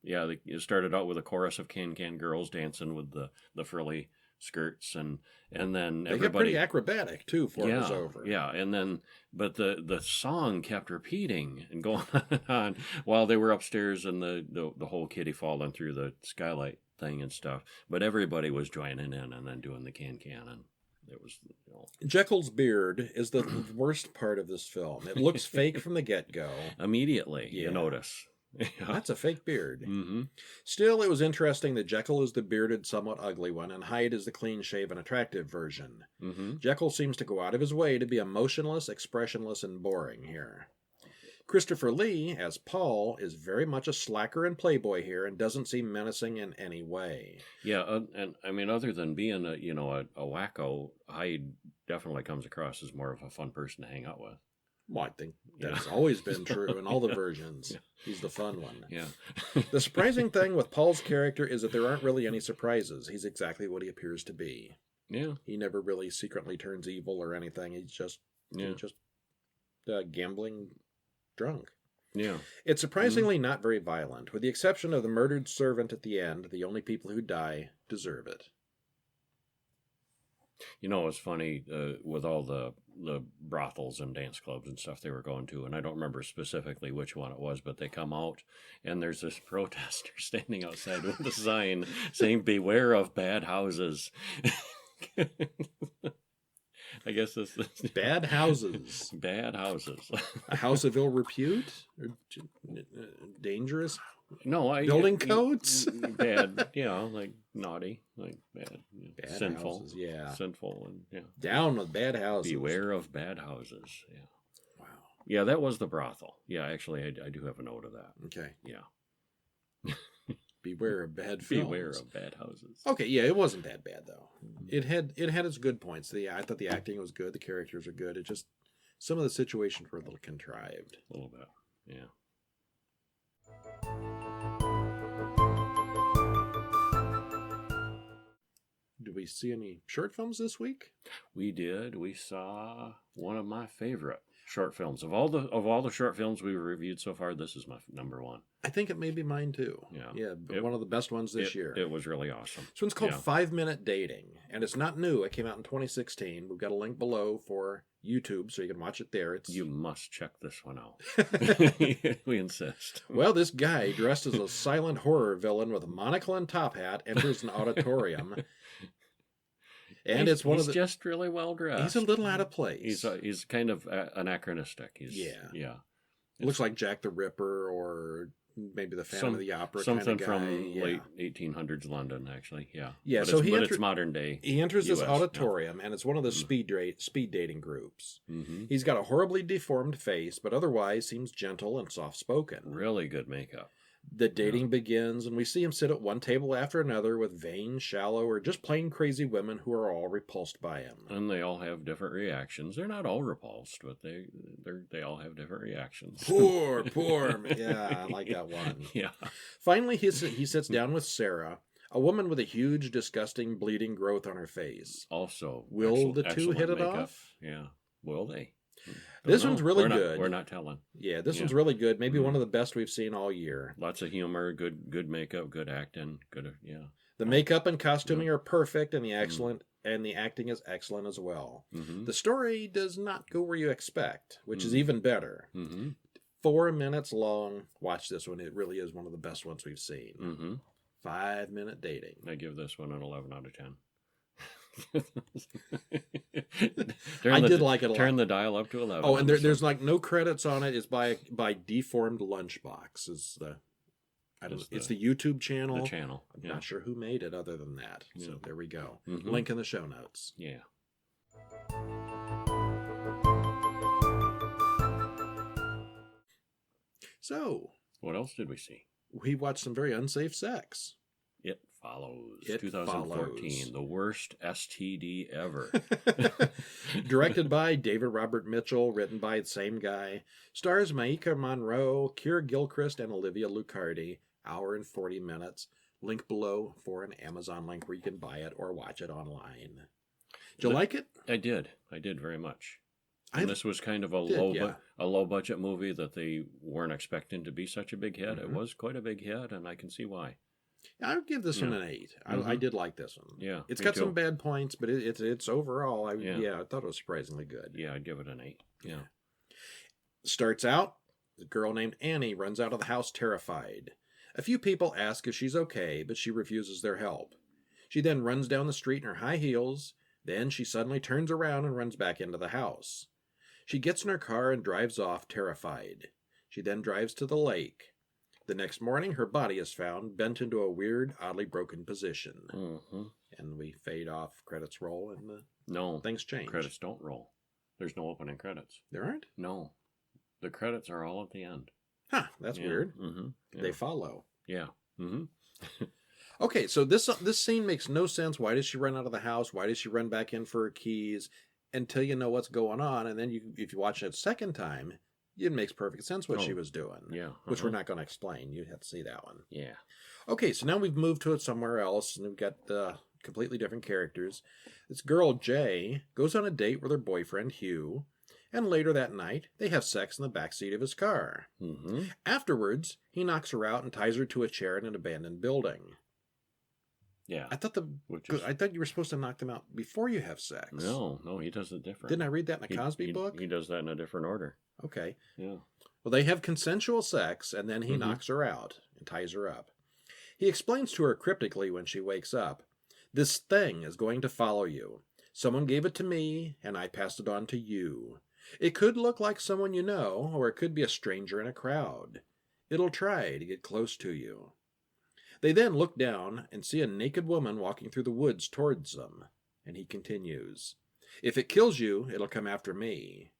it started out with a chorus of can girls dancing with the frilly skirts, and then they everybody got pretty acrobatic too before it was over. Yeah, and then but the song kept repeating and going on and on while they were upstairs, and the whole kitty falling through the skylight thing and stuff. But everybody was joining in and then doing the can, and it was Jekyll's beard is the worst part of this film. It looks fake from the get-go. Immediately, you notice. That's a fake beard. Mm-hmm. Still, it was interesting that Jekyll is the bearded, somewhat ugly one, and Hyde is the clean-shaven, attractive version. Mm-hmm. Jekyll seems to go out of his way to be emotionless, expressionless, and boring here. Christopher Lee, as Paul, is very much a slacker and playboy here and doesn't seem menacing in any way. Yeah, and I mean, other than being a wacko, Hyde definitely comes across as more of a fun person to hang out with. Well, I think that's always been true in all the versions. Yeah. He's the fun one. Yeah. The surprising thing with Paul's character is that there aren't really any surprises. He's exactly what he appears to be. Yeah. He never really secretly turns evil or anything. He's just gambling drunk. Yeah. It's surprisingly not very violent. With the exception of the murdered servant at the end, the only people who die deserve it. It's funny with all the brothels and dance clubs and stuff they were going to, and I don't remember specifically which one it was, but they come out and there's this protester standing outside with a sign saying "Beware of bad houses." I guess this bad houses. Bad houses. A house of ill repute or dangerous. No, building codes. Bad, like naughty, like bad sinful, houses, yeah, sinful, and down with bad houses. Beware of bad houses. Yeah. Wow. Yeah, that was the brothel. Yeah, actually, I do have a note of that. Okay. Yeah. Beware of bad films. Beware of bad houses. Okay, yeah, it wasn't that bad though. It had its good points. I thought the acting was good. The characters are good. It just some of the situations were a little contrived. A little bit, yeah. Did we see any short films this week? We did. We saw one of my favorite short films of all the short films we've reviewed so far. This is my number one. I think it may be mine too. Yeah, one of the best ones this year. It was really awesome. This one's called 5 Minute Dating, and it's not new. It came out in 2016. We've got a link below for YouTube, so you can watch it there. You must check this one out. We insist. Well, this guy dressed as a silent horror villain with a monocle and top hat enters an auditorium. And he's just really well dressed. He's a little out of place. He's kind of anachronistic. Yeah. Looks like Jack the Ripper or maybe the Phantom of the Opera something kind of from late 1800s London, actually. Yeah. Yeah. But it's modern day. He enters this auditorium, and it's one of the speed dating groups. Mm-hmm. He's got a horribly deformed face, but otherwise seems gentle and soft spoken. Really good makeup. The dating begins, and we see him sit at one table after another with vain, shallow, or just plain crazy women who are all repulsed by him. And they all have different reactions. They're not all repulsed, but they all have different reactions. Poor. Yeah, I like that one. Yeah. Finally, he sits down with Sarah, a woman with a huge, disgusting, bleeding growth on her face. Also, will the two hit it off? Yeah. Will they? This one's really good. We're not telling. Yeah, this one's really good. Maybe one of the best we've seen all year. Lots of humor, good makeup, good acting, The makeup and costuming are perfect, and the acting is excellent as well. Mm-hmm. The story does not go where you expect, which is even better. Mm-hmm. 4 minutes long. Watch this one. It really is one of the best ones we've seen. Mm-hmm. 5 Minute Dating. I give this one an 11 out of 10. I did like it a lot. Turn the dial up to 11. Oh, and there's like no credits on it. It's by Deformed Lunchbox. It's the YouTube channel. The channel. I'm not sure who made it other than that. Yeah. So there we go. Mm-hmm. Link in the show notes. Yeah. So, what else did we see? We watched some very unsafe sex. It Follows. 2014. The worst STD ever. Directed by David Robert Mitchell. Written by the same guy. Stars Maika Monroe, Keir Gilchrist, and Olivia Lucardi. Hour and 40 minutes. Link below for an Amazon link where you can buy it or watch it online. Did you like it? I did. I did very much. And this was kind of a low budget movie that they weren't expecting to be such a big hit. Mm-hmm. It was quite a big hit, and I can see why. I would give this one an 8. I did like this one. Yeah, it's got some bad points, but it's overall. I thought it was surprisingly good. Yeah, I'd give it an 8. Yeah. Starts out, a girl named Annie runs out of the house terrified. A few people ask if she's okay, but she refuses their help. She then runs down the street in her high heels. Then she suddenly turns around and runs back into the house. She gets in her car and drives off, terrified. She then drives to the lake. The next morning, her body is found, bent into a weird, oddly broken position. Mm-hmm. And we fade off, credits roll, and things change. Credits don't roll. There's no opening credits. There aren't? No. The credits are all at the end. Huh, that's weird. Mm-hmm. Yeah. They follow. Yeah. Mm-hmm. Okay, so this scene makes no sense. Why does she run out of the house? Why does she run back in for her keys? Until you know what's going on, and then if you watch it a second time, it makes perfect sense what she was doing. Yeah. Which we're not going to explain. You have to see that one. Yeah. Okay, so now we've moved to it somewhere else, and we've got completely different characters. This girl, Jay, goes on a date with her boyfriend, Hugh, and later that night, they have sex in the backseat of his car. Mm-hmm. Afterwards, he knocks her out and ties her to a chair in an abandoned building. Yeah. I thought you were supposed to knock them out before you have sex. No, he does it different. Didn't I read that in a Cosby book? He does that in a different order. Okay. Yeah. Well, they have consensual sex, and then he knocks her out and ties her up. He explains to her cryptically when she wakes up, "This thing is going to follow you. Someone gave it to me, and I passed it on to you. It could look like someone you know, or it could be a stranger in a crowd. It'll try to get close to you." They then look down and see a naked woman walking through the woods towards them. And he continues, "If it kills you, it'll come after me.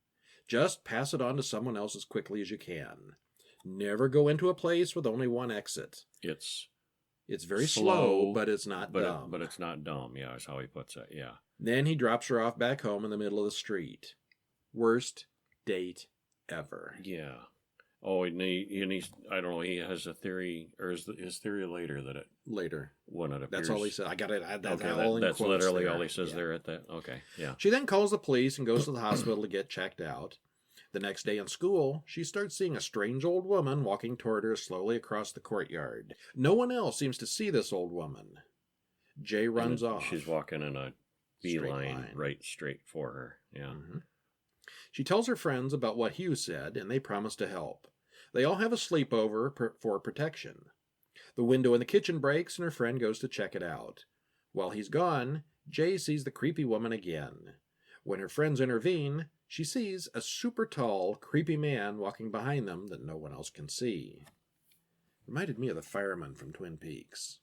Just pass it on to someone else as quickly as you can. Never go into a place with only one exit." It's It's very slow, but it's not dumb. But it's not dumb, yeah, is how he puts it, yeah. Then he drops her off back home in the middle of the street. Worst date ever. Yeah. Oh, and he's, I don't know, he has a theory, or is his theory later that it... Later. When it appears... That's all he said. I got it. That's okay, all in that's quotes literally there. all he says there at that. Okay, yeah. She then calls the police and goes to the hospital to get checked out. The next day in school, she starts seeing a strange old woman walking toward her slowly across the courtyard. No one else seems to see this old woman. Jay runs off. She's walking in a beeline right straight for her. Yeah. Mm-hmm. She tells her friends about what Hugh said, and they promise to help. They all have a sleepover for protection. The window in the kitchen breaks, and her friend goes to check it out. While he's gone, Jay sees the creepy woman again. When her friends intervene, she sees a super tall, creepy man walking behind them that no one else can see. Reminded me of the fireman from Twin Peaks.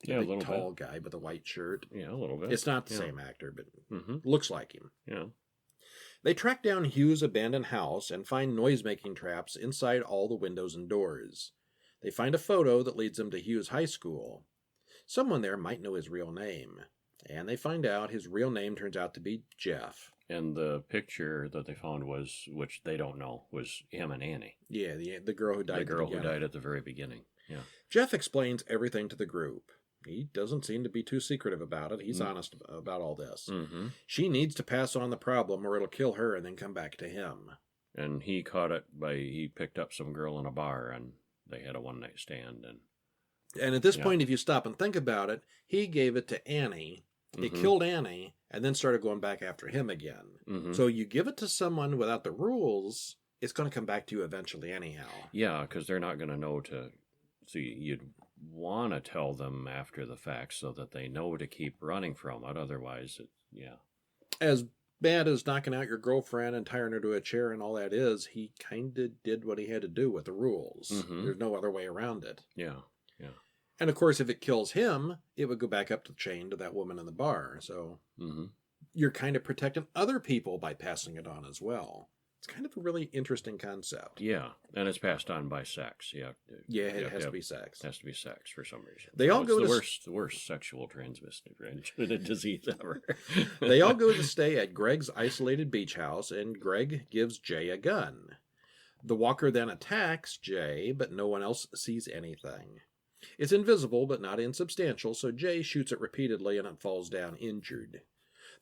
Yeah, a little tall bit. Guy with a white shirt. Yeah, a little bit. It's not the same actor, but mm-hmm. looks like him. Yeah. They track down Hugh's abandoned house and find noise-making traps inside all the windows and doors. They find a photo that leads them to Hugh's high school. Someone there might know his real name. And they find out his real name turns out to be Jeff. And the picture that they found was, which they don't know, was him and Annie. Yeah, the girl who died. The girl who died at the very beginning. Yeah. Jeff explains everything to the group. He doesn't seem to be too secretive about it. He's honest about all this. Mm-hmm. She needs to pass on the problem or it'll kill her and then come back to him. And he caught it he picked up some girl in a bar and they had a one-night stand. And at this point, if you stop and think about it, he gave it to Annie. It killed Annie and then started going back after him again. Mm-hmm. So you give it to someone without the rules, it's going to come back to you eventually anyhow. Yeah, because they're not going to know to... See, you'd want to tell them after the fact so that they know to keep running from it. Otherwise, As bad as knocking out your girlfriend and tying her to a chair and all that is, he kind of did what he had to do with the rules. Mm-hmm. There's no other way around it. Yeah. And of course, if it kills him, it would go back up the chain to that woman in the bar. So you're kind of protecting other people by passing it on as well. It's kind of a really interesting concept. Yeah, and it's passed on by sex. Yeah, it has to be sex. It has to be sex for some reason. They all go the worst sexual transmitted disease ever. They all go to stay at Greg's isolated beach house, and Greg gives Jay a gun. The walker then attacks Jay, but no one else sees anything. It's invisible, but not insubstantial, so Jay shoots it repeatedly and it falls down injured.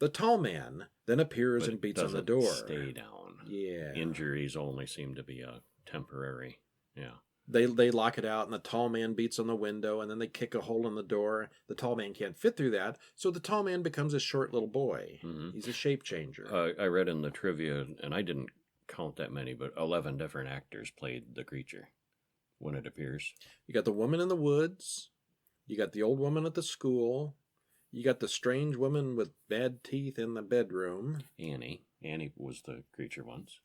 The tall man then appears and beats on the door. Stay down. Yeah. Injuries only seem to be a temporary. Yeah. They lock it out, and the tall man beats on the window, and then they kick a hole in the door. The tall man can't fit through that, so the tall man becomes a short little boy. Mm-hmm. He's a shape changer. I read in the trivia, and I didn't count that many, but 11 different actors played the creature when it appears. You got the woman in the woods. You got the old woman at the school. You got the strange woman with bad teeth in the bedroom. Annie was the creature once.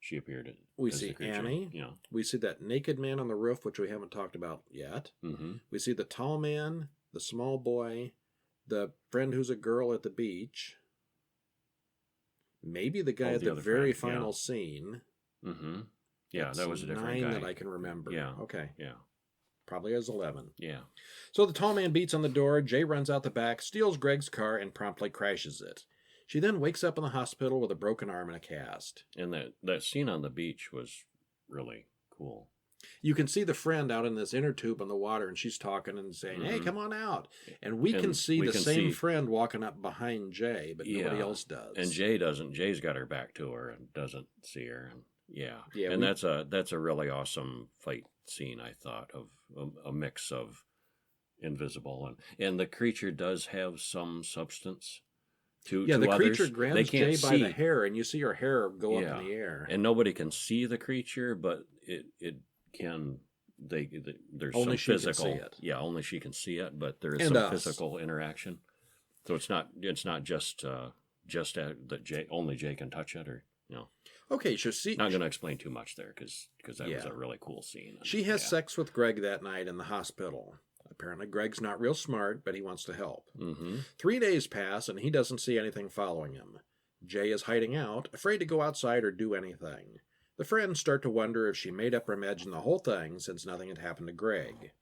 She appeared as we see the creature. Annie. Yeah. We see that naked man on the roof, which we haven't talked about yet. Mm-hmm. We see the tall man, the small boy, the friend who's a girl at the beach. Maybe the guy at the very final scene. Mm-hmm. Yeah, That's that was a different 9 guy. that I can remember. Yeah. Okay. Yeah. Probably as 11. Yeah. So the tall man beats on the door, Jay runs out the back, steals Greg's car, and promptly crashes it. She then wakes up in the hospital with a broken arm and a cast. And that scene on the beach was really cool. You can see the friend out in this inner tube in the water, and she's talking and saying, hey, come on out. And we can see the same friend walking up behind Jay, but nobody else does. And Jay doesn't. Jay's got her back to her and doesn't see her. And and that's a really awesome fight scene, I thought, of a mix of invisible and the creature does have some substance to the others. Creature grabs Jay by the hair, and you see her hair go up in the air. And nobody can see the creature, but it can. There's only some physical. She can see it. Yeah, only she can see it, but there is some physical interaction. So it's not just that only Jay can touch it, or Okay, so not going to explain too much there because that was a really cool scene. She has sex with Greg that night in the hospital. Apparently, Greg's not real smart, but he wants to help. Mm-hmm. 3 days pass, and he doesn't see anything following him. Jay is hiding out, afraid to go outside or do anything. The friends start to wonder if she made up or imagined the whole thing, since nothing had happened to Greg.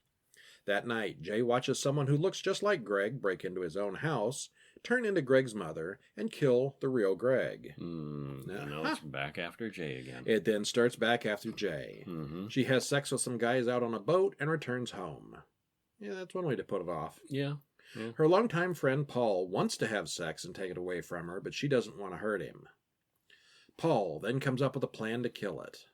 That night, Jay watches someone who looks just like Greg break into his own house, turn into Greg's mother, and kill the real Greg. Now it's back after Jay again. It then starts back after Jay. She has sex with some guys out on a boat and returns home. Yeah, that's one way to put it off. Yeah. Her longtime friend Paul wants to have sex and take it away from her, but she doesn't want to hurt him. Paul then comes up with a plan to kill it.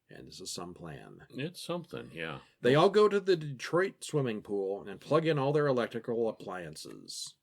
And this is some plan. It's something, yeah. They all go to the Detroit swimming pool and plug in all their electrical appliances.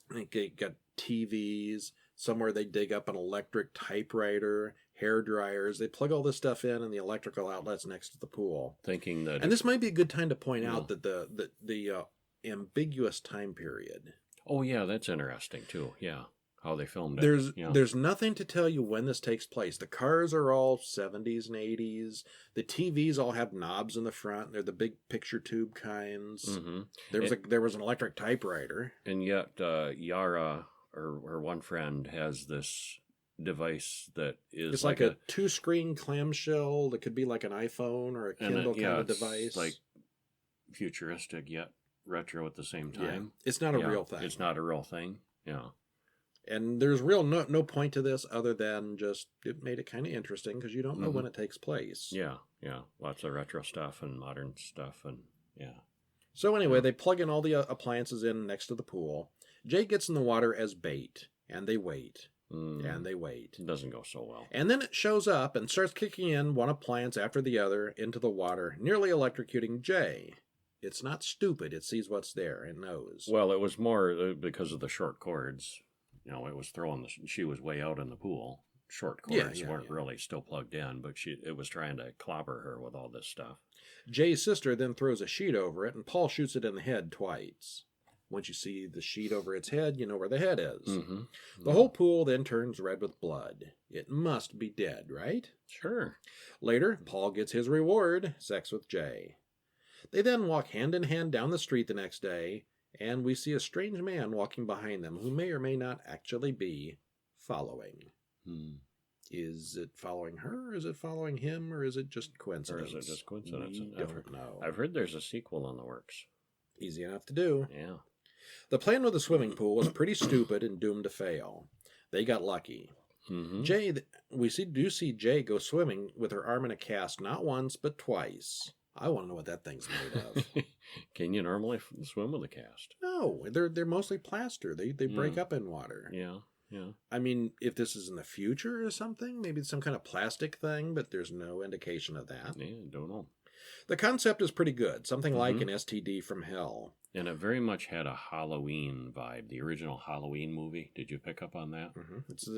They got TVs, somewhere they dig up an electric typewriter, hair dryers. They plug all this stuff in the electrical outlets next to the pool. Thinking that... And this might be a good time to point out that the ambiguous time period. Oh, yeah, that's interesting, too, yeah. How they filmed it. There's nothing to tell you when this takes place. The cars are all 70s and 80s. The TVs all have knobs in the front. They're the big picture tube kinds. There was an electric typewriter. And yet Yara, or her one friend, has this device that is it's like a two-screen clamshell that could be like an iPhone or a Kindle kind of device. It's like futuristic yet retro at the same time. Yeah. It's not a real thing. It's not a real thing. Yeah. And there's real no point to this other than just it made it kind of interesting because you don't know when it takes place. Yeah. Lots of retro stuff and modern stuff and So anyway, they plug in all the appliances in next to the pool. Jay gets in the water as bait, and they wait. And they wait. It doesn't go so well. And then it shows up and starts kicking in one appliance after the other into the water, nearly electrocuting Jay. It's not stupid. It sees what's there and knows. Well, it was more because of the short cords. It was throwing she was way out in the pool. Short cords weren't really still plugged in, but it was trying to clobber her with all this stuff. Jay's sister then throws a sheet over it, and Paul shoots it in the head twice. Once you see the sheet over its head, you know where the head is. The whole pool then turns red with blood. It must be dead, right? Sure. Later, Paul gets his reward, sex with Jay. They then walk hand in hand down the street the next day, and we see a strange man walking behind them who may or may not actually be following. Is it following her? Is it following him? Or is it just coincidence? Or is it just coincidence? We don't know. I've heard there's a sequel in the works. Easy enough to do. Yeah. The plan with the swimming pool was pretty stupid and doomed to fail. They got lucky. Jay, we do see Jay go swimming with her arm in a cast not once but twice. I want to know what that thing's made of. Can you normally swim with a cast? No, they're mostly plaster. They break up in water. Yeah. I mean, if this is in the future or something, maybe it's some kind of plastic thing, but there's no indication of that. Yeah, don't know. The concept is pretty good. Something like an STD from hell. And it very much had a Halloween vibe. The original Halloween movie. Did you pick up on that?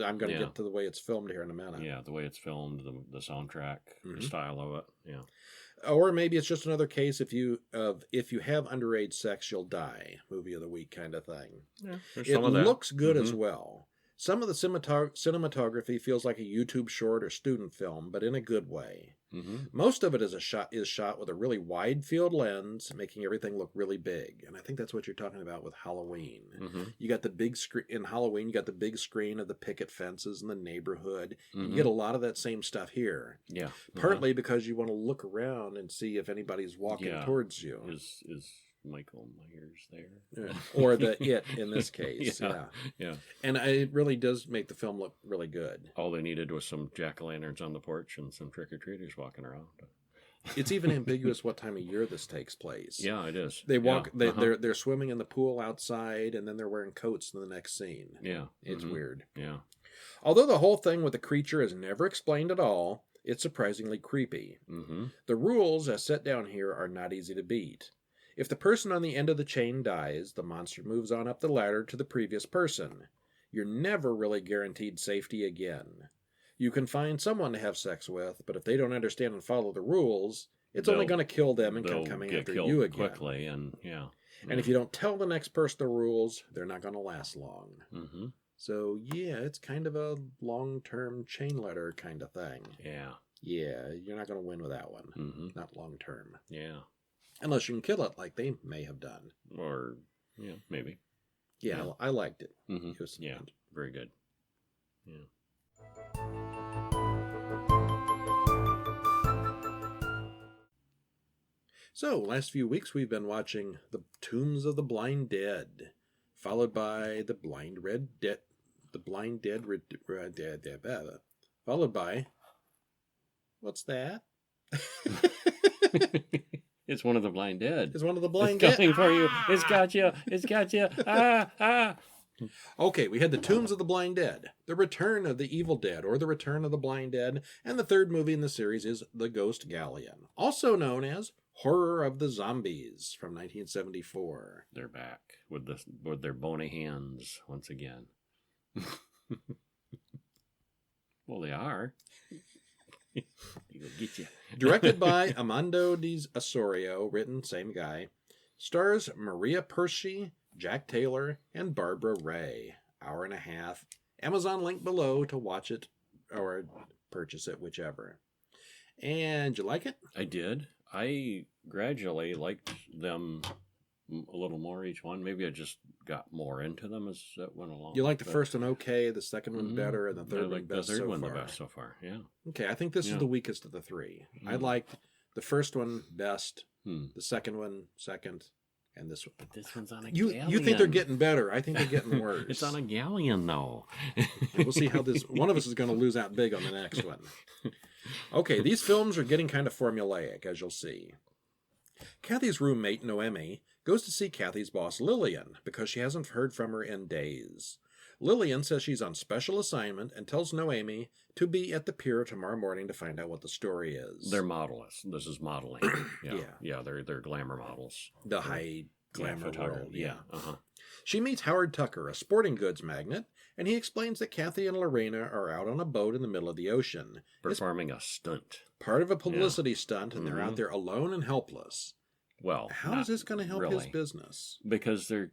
I'm going to get to the way it's filmed here in a minute. Yeah, the way it's filmed, the soundtrack, the style of it. Yeah. Or maybe it's just another case if you have underage sex, you'll die. Movie of the week kind of thing. Yeah, it looks good as well. Some of the cinematography feels like a YouTube short or student film, but in a good way. Most of it is shot with a really wide field lens, making everything look really big. And I think that's what you're talking about with Halloween. You got the big screen in Halloween. You got the big screen of the picket fences in the neighborhood. You get a lot of that same stuff here. Yeah, partly because you want to look around and see if anybody's walking towards you. Is Michael Myers there? Or the it in this case. Yeah. And it really does make the film look really good. All they needed was some jack-o'-lanterns on the porch and some trick-or-treaters walking around. It's even ambiguous what time of year this takes place. Yeah, it is. They walk. They're swimming in the pool outside, and then they're wearing coats in the next scene. Yeah, it's weird. Yeah. Although the whole thing with the creature is never explained at all, it's surprisingly creepy. The rules as set down here are not easy to beat. If the person on the end of the chain dies, the monster moves on up the ladder to the previous person. You're never really guaranteed safety again. You can find someone to have sex with, but if they don't understand and follow the rules, it's only going to kill them and come coming after you again. Quickly, and And if you don't tell the next person the rules, they're not going to last long. So yeah, it's kind of a long-term chain letter kind of thing. Yeah, you're not going to win with that one. Not long-term. Yeah. Unless you can kill it like they may have done. Or, maybe. Yeah. I liked it. It was very good. Yeah. So, last few weeks we've been watching The Tombs of the Blind Dead, followed by The Blind Dead, followed by, what's that? It's one of the Blind Dead. It's one of the Blind Dead. It's coming for you. It's got you. It's got you. Ah, ah. Okay, we had The Tombs of the Blind Dead, The Return of the Evil Dead, or The Return of the Blind Dead, and the third movie in the series is The Ghost Galleon, also known as Horror of the Zombies from 1974. They're back with their bony hands once again. Well, they are. He'll get you. Directed by Armando Di Osorio, written, same guy. Stars Maria Persci, Jack Taylor, and Barbara Ray. Hour and a half. Amazon link below to watch it or purchase it, whichever. And you like it? I did. I gradually liked them a little more each one. Maybe I just got more into them as that went along. You like the first one okay, the second one better, and the third one best so far? The third one the best so far, yeah. Okay, I think this is the weakest of the three. I liked the first one best, the second one second, and this one. But this one's on a galleon. You think they're getting better. I think they're getting worse. It's on a galleon, though. We'll see how this... One of us is going to lose out big on the next one. Okay, these films are getting kind of formulaic, as you'll see. Kathy's roommate, Noemi, goes to see Kathy's boss, Lillian, because she hasn't heard from her in days. Lillian says she's on special assignment and tells Noemi to be at the pier tomorrow morning to find out what the story is. They're modelists. This is modeling. Yeah, they're glamour models. The high glamour world. Yeah. Uh-huh. She meets Howard Tucker, a sporting goods magnate, and he explains that Kathy and Lorena are out on a boat in the middle of the ocean. Performing a stunt. Part of a publicity stunt, and they're out there alone and helpless. Well, how is this going to help his business? Because they're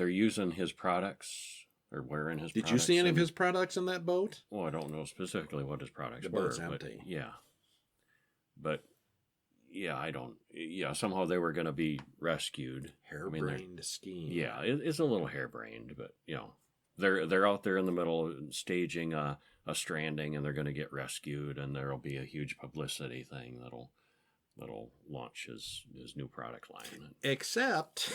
using his products or wearing his products. Did you see any of his products in that boat? Well, I don't know specifically what his products were. The boat's empty. But I don't. Yeah, somehow they were going to be rescued. Harebrained scheme. Yeah, it's a little harebrained, but they're out there in the middle staging a stranding, and they're going to get rescued, and there'll be a huge publicity thing that'll launch his new product line. Except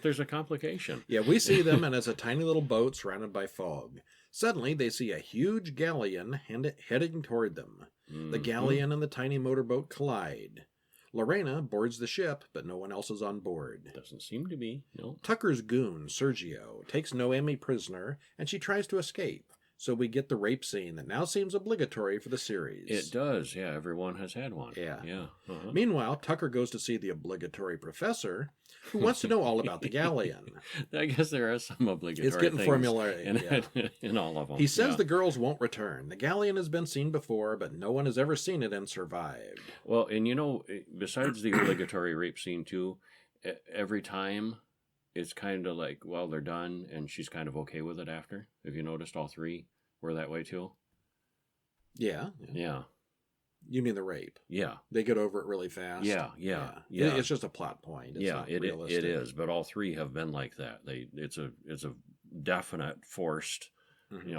there's a complication. Yeah, we see them, and it's a tiny little boat surrounded by fog. Suddenly, they see a huge galleon heading toward them. The galleon and the tiny motorboat collide. Lorena boards the ship, but no one else is on board. Doesn't seem to be, no. Tucker's goon, Sergio, takes Noemi prisoner, and she tries to escape. So we get the rape scene that now seems obligatory for the series. It does, yeah. Everyone has had one. Yeah. Uh-huh. Meanwhile, Tucker goes to see the obligatory professor, who wants to know all about the galleon. I guess there are some obligatory It's getting formulaic in all of them. He says the girls won't return. The galleon has been seen before, but no one has ever seen it and survived. Well, and besides the obligatory rape scene too, every time it's kind of like, well, they're done, and she's kind of okay with it after. Have you noticed all three were that way too? Yeah. You mean the rape? Yeah. They get over it really fast? Yeah. It's just a plot point. It's not realistic. It is, but all three have been like that. It's a definite forced,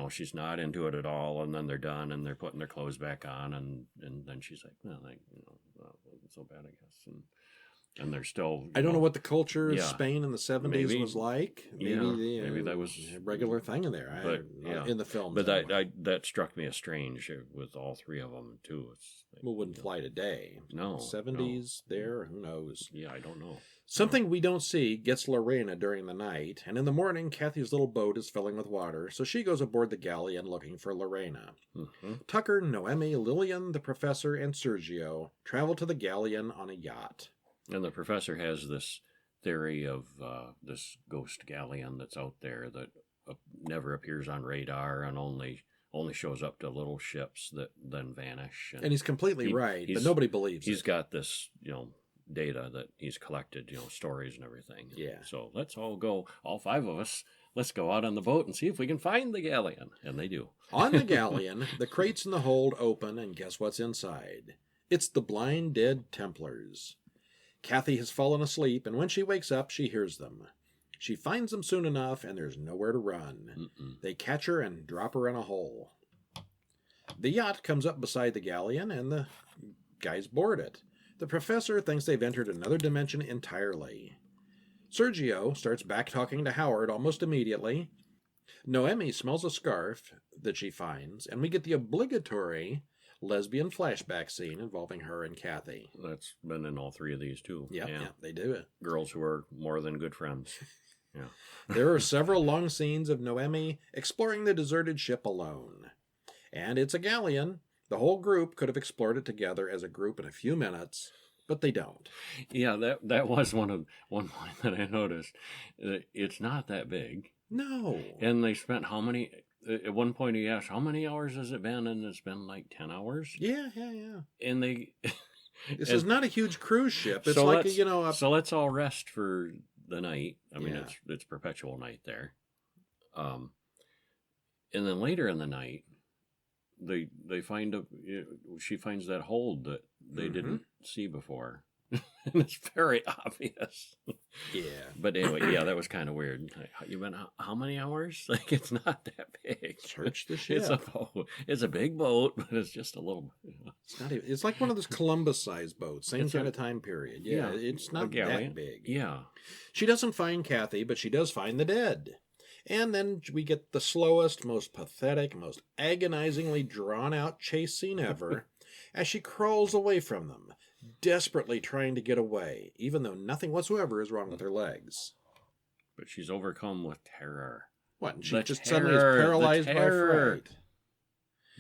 she's not into it at all, and then they're done, and they're putting their clothes back on, and then she's like, well, it wasn't so bad, I guess, and they're still... I don't know what the culture of Spain in the 70s was like. Maybe that was a regular thing in there. In the film. But that struck me as strange with all three of them, too. Wouldn't fly today. No. 70s there, who knows? Yeah, I don't know. Something we don't see gets Lorena during the night, and in the morning, Kathy's little boat is filling with water, so she goes aboard the galleon looking for Lorena. Mm-hmm. Tucker, Noemi, Lillian, the professor, and Sergio travel to the galleon on a yacht. And the professor has this theory of this ghost galleon that's out there that never appears on radar and only shows up to little ships that then vanish. And he's completely right, but nobody believes He's got this, data that he's collected, stories and everything. Yeah. So let's all go, all five of us, let's go out on the boat and see if we can find the galleon. And they do. On the galleon, the crates in the hold open, and guess what's inside? It's the Blind Dead Templars. Kathy has fallen asleep, and when she wakes up, she hears them. She finds them soon enough, and there's nowhere to run. They catch her and drop her in a hole. The yacht comes up beside the galleon, and the guys board it. The professor thinks they've entered another dimension entirely. Sergio starts back-talking to Howard almost immediately. Noemi smells a scarf that she finds, and we get the obligatory lesbian flashback scene involving her and Kathy. That's been in all three of these, too. Yeah, they do it. Girls who are more than good friends. Yeah. There are several long scenes of Noemi exploring the deserted ship alone. And it's a galleon. The whole group could have explored it together as a group in a few minutes, but they don't. Yeah, that was one point that I noticed. It's not that big. No. And they spent how many... At one point he asked, how many hours has it been? And it's been like 10 hours? Yeah. And they... This is not a huge cruise ship. It's so like, So let's all rest for the night. I mean, Yeah. it's perpetual night there. And then later in the night, they find she finds that hold that they didn't see before. And it's very obvious. Yeah. But anyway, yeah, that was kind of weird. You been how many hours? Like, it's not that big. Search the ship. It's a boat. It's a big boat, but it's just a little. It's not even, it's like one of those Columbus-sized boats, same kind of time period. Yeah, it's not that big. Yeah. She doesn't find Kathy, but she does find the dead. And then we get the slowest, most pathetic, most agonizingly drawn-out chase scene ever as she crawls away from them, desperately trying to get away, even though nothing whatsoever is wrong with her legs. But she's overcome with terror. What? And she just suddenly is paralyzed by fright.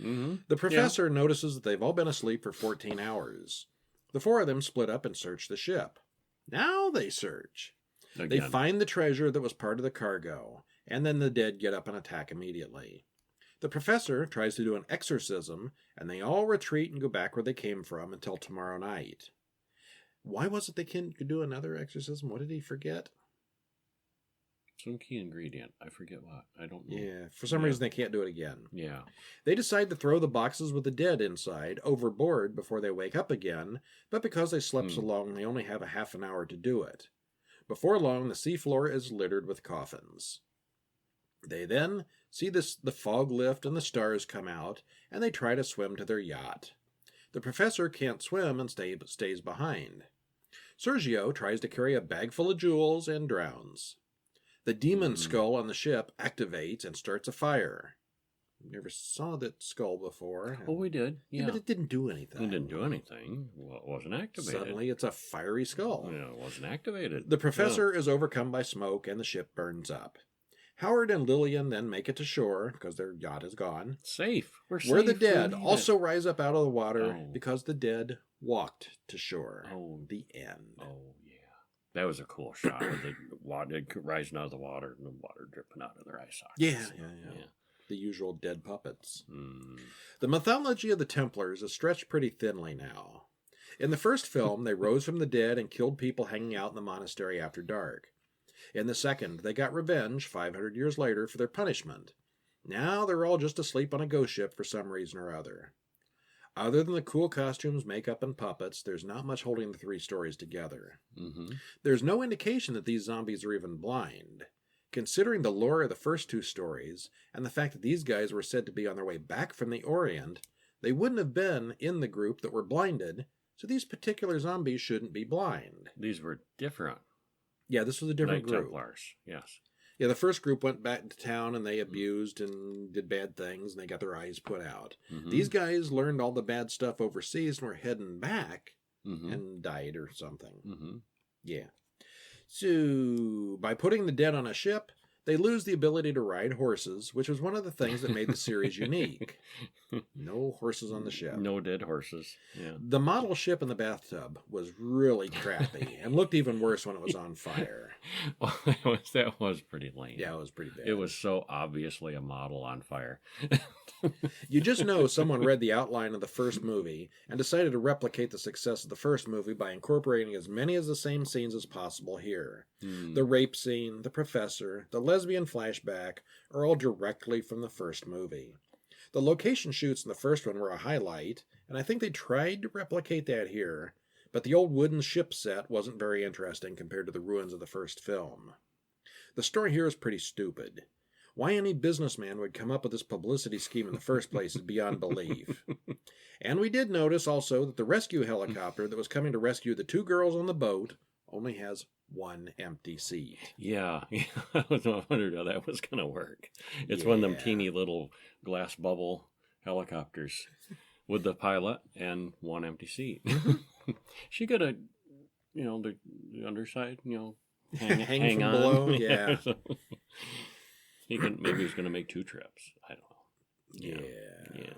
Mm-hmm. The professor notices that they've all been asleep for 14 hours. The four of them split up and search the ship. Now they search. Again. They find the treasure that was part of the cargo, and then the dead get up and attack immediately. The professor tries to do an exorcism, and they all retreat and go back where they came from until tomorrow night. Why was it they could do another exorcism? What did he forget? Some key ingredient. I forget what. I don't know. Yeah, for some reason they can't do it again. Yeah. They decide to throw the boxes with the dead inside overboard before they wake up again, but because they slept so long, they only have a half an hour to do it. Before long, the seafloor is littered with coffins. They then see the fog lift and the stars come out, and they try to swim to their yacht. The professor can't swim and stays behind. Sergio tries to carry a bag full of jewels and drowns. The demon skull on the ship activates and starts a fire. We never saw that skull before. Oh, we did. Yeah. But it didn't do anything. It didn't do anything. Well, it wasn't activated. Suddenly, it's a fiery skull. Yeah, it wasn't activated. The professor is overcome by smoke, and the ship burns up. Howard and Lillian then make it to shore, because their yacht is gone. Safe. We're safe. Where the dead also rise up out of the water, because the dead walked to shore. Oh. The end. Oh, yeah. That was a cool shot of the water rising out of the water and the water dripping out of their eye sockets. Yeah. The usual dead puppets. The mythology of the Templars is stretched pretty thinly now. In the first film, they rose from the dead and killed people hanging out in the monastery after dark. In the second, they got revenge 500 years later for their punishment. Now they're all just asleep on a ghost ship for some reason or other. Other than the cool costumes, makeup, and puppets, there's not much holding the three stories together. There's no indication that these zombies are even blind. Considering the lore of the first two stories, and the fact that these guys were said to be on their way back from the Orient, they wouldn't have been in the group that were blinded, so these particular zombies shouldn't be blind. These were different. Yeah, this was a different Night group. Templars, yes. Yeah, the first group went back to town and they abused and did bad things and they got their eyes put out. These guys learned all the bad stuff overseas and were heading back and died or something. Yeah. So, by putting the dead on a ship, they lose the ability to ride horses, which was one of the things that made the series unique. No horses on the ship. No dead horses. Yeah. The model ship in the bathtub was really crappy and looked even worse when it was on fire. Well, that was pretty lame. Yeah, it was pretty bad. It was so obviously a model on fire. You just know someone read the outline of the first movie and decided to replicate the success of the first movie by incorporating as many of the same scenes as possible here. The rape scene, the professor, the lesbian flashback are all directly from the first movie. The location shoots in the first one were a highlight, and I think they tried to replicate that here, but the old wooden ship set wasn't very interesting compared to the ruins of the first film. The story here is pretty stupid. Why any businessman would come up with this publicity scheme in the first place is beyond belief. And we did notice also that the rescue helicopter that was coming to rescue the 2 girls on the boat only has 1 empty seat. Yeah. I wondered how that was going to work. It's one of them teeny little glass bubble helicopters with the pilot and 1 empty seat. She could have, the underside, hang from on. below. Yeah. Maybe he's going to make 2 trips. I don't know. Yeah.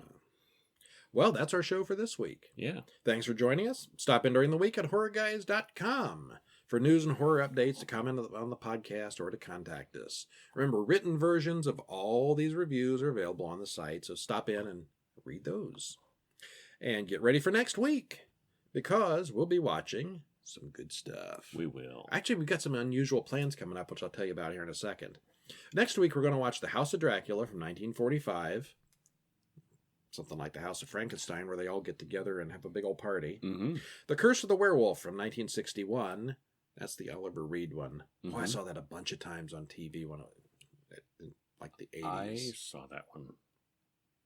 Well, that's our show for this week. Yeah. Thanks for joining us. Stop in during the week at horrorguys.com for news and horror updates, to comment on the podcast, or to contact us. Remember, written versions of all these reviews are available on the site, so stop in and read those. And get ready for next week, because we'll be watching some good stuff. We will. Actually, we've got some unusual plans coming up, which I'll tell you about here in a second. Next week, we're going to watch The House of Dracula from 1945. Something like the House of Frankenstein, where they all get together and have a big old party. Mm-hmm. The Curse of the Werewolf from 1961. That's the Oliver Reed one. Mm-hmm. Oh, I saw that a bunch of times on TV in like the 80s. I saw that one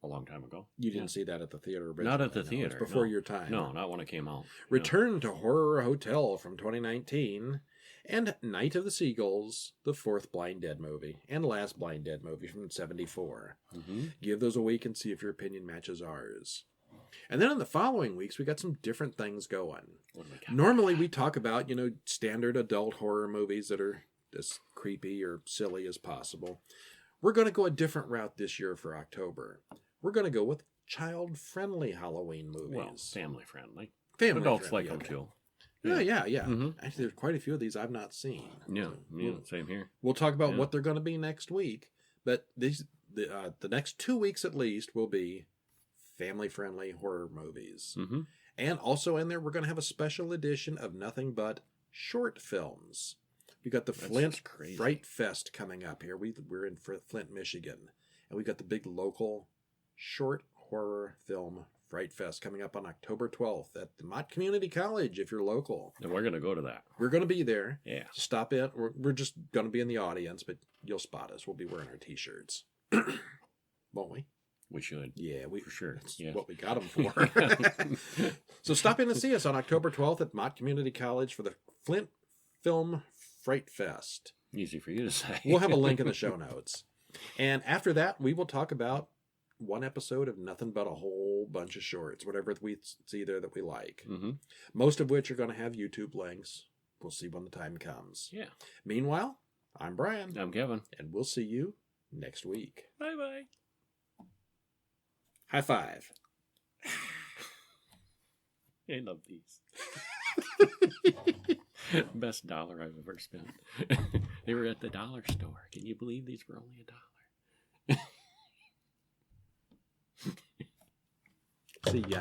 a long time ago. You didn't see that at the theater originally? Not at the No, theater. it's before no. your time. No, not when it came out. Return to Horror Hotel from 2019. And Night of the Seagulls, the 4th Blind Dead movie, and last Blind Dead movie from 1974. Mm-hmm. Give those a week and see if your opinion matches ours. And then in the following weeks, we got some different things going. What do we got? Normally, we talk about, standard adult horror movies that are as creepy or silly as possible. We're going to go a different route this year for October. We're going to go with child-friendly Halloween movies. Well, family-friendly. Family Adults friendly, like them, okay. too. Yeah. Mm-hmm. Actually, there's quite a few of these I've not seen. Yeah, So same here. we'll talk about what they're going to be next week. But the next 2 weeks at least will be family-friendly horror movies. Mm-hmm. And also in there, we're going to have a special edition of nothing but short films. We got the Flint Fright Fest coming up here. We're in Flint, Michigan. And we got the big local short horror film Fright Fest coming up on October 12th at the Mott Community College if you're local. And we're going to go to that. We're going to be there. Yeah. Stop in. We're just going to be in the audience, but you'll spot us. We'll be wearing our T-shirts. Won't we? We should. Yeah, For sure. That's Yes. what we got them for. So stop in and see us on October 12th at Mott Community College for the Flint Film Fright Fest. Easy for you to say. We'll have a link in the show notes. And after that, we will talk about one episode of nothing but a whole bunch of shorts, whatever we see there that we like. Mm-hmm. Most of which are going to have YouTube links. We'll see when the time comes. Yeah. Meanwhile, I'm Brian. I'm Kevin. And we'll see you next week. Bye-bye. High five. I love these. Best dollar I've ever spent. They were at the dollar store. Can you believe these were only $1? See ya.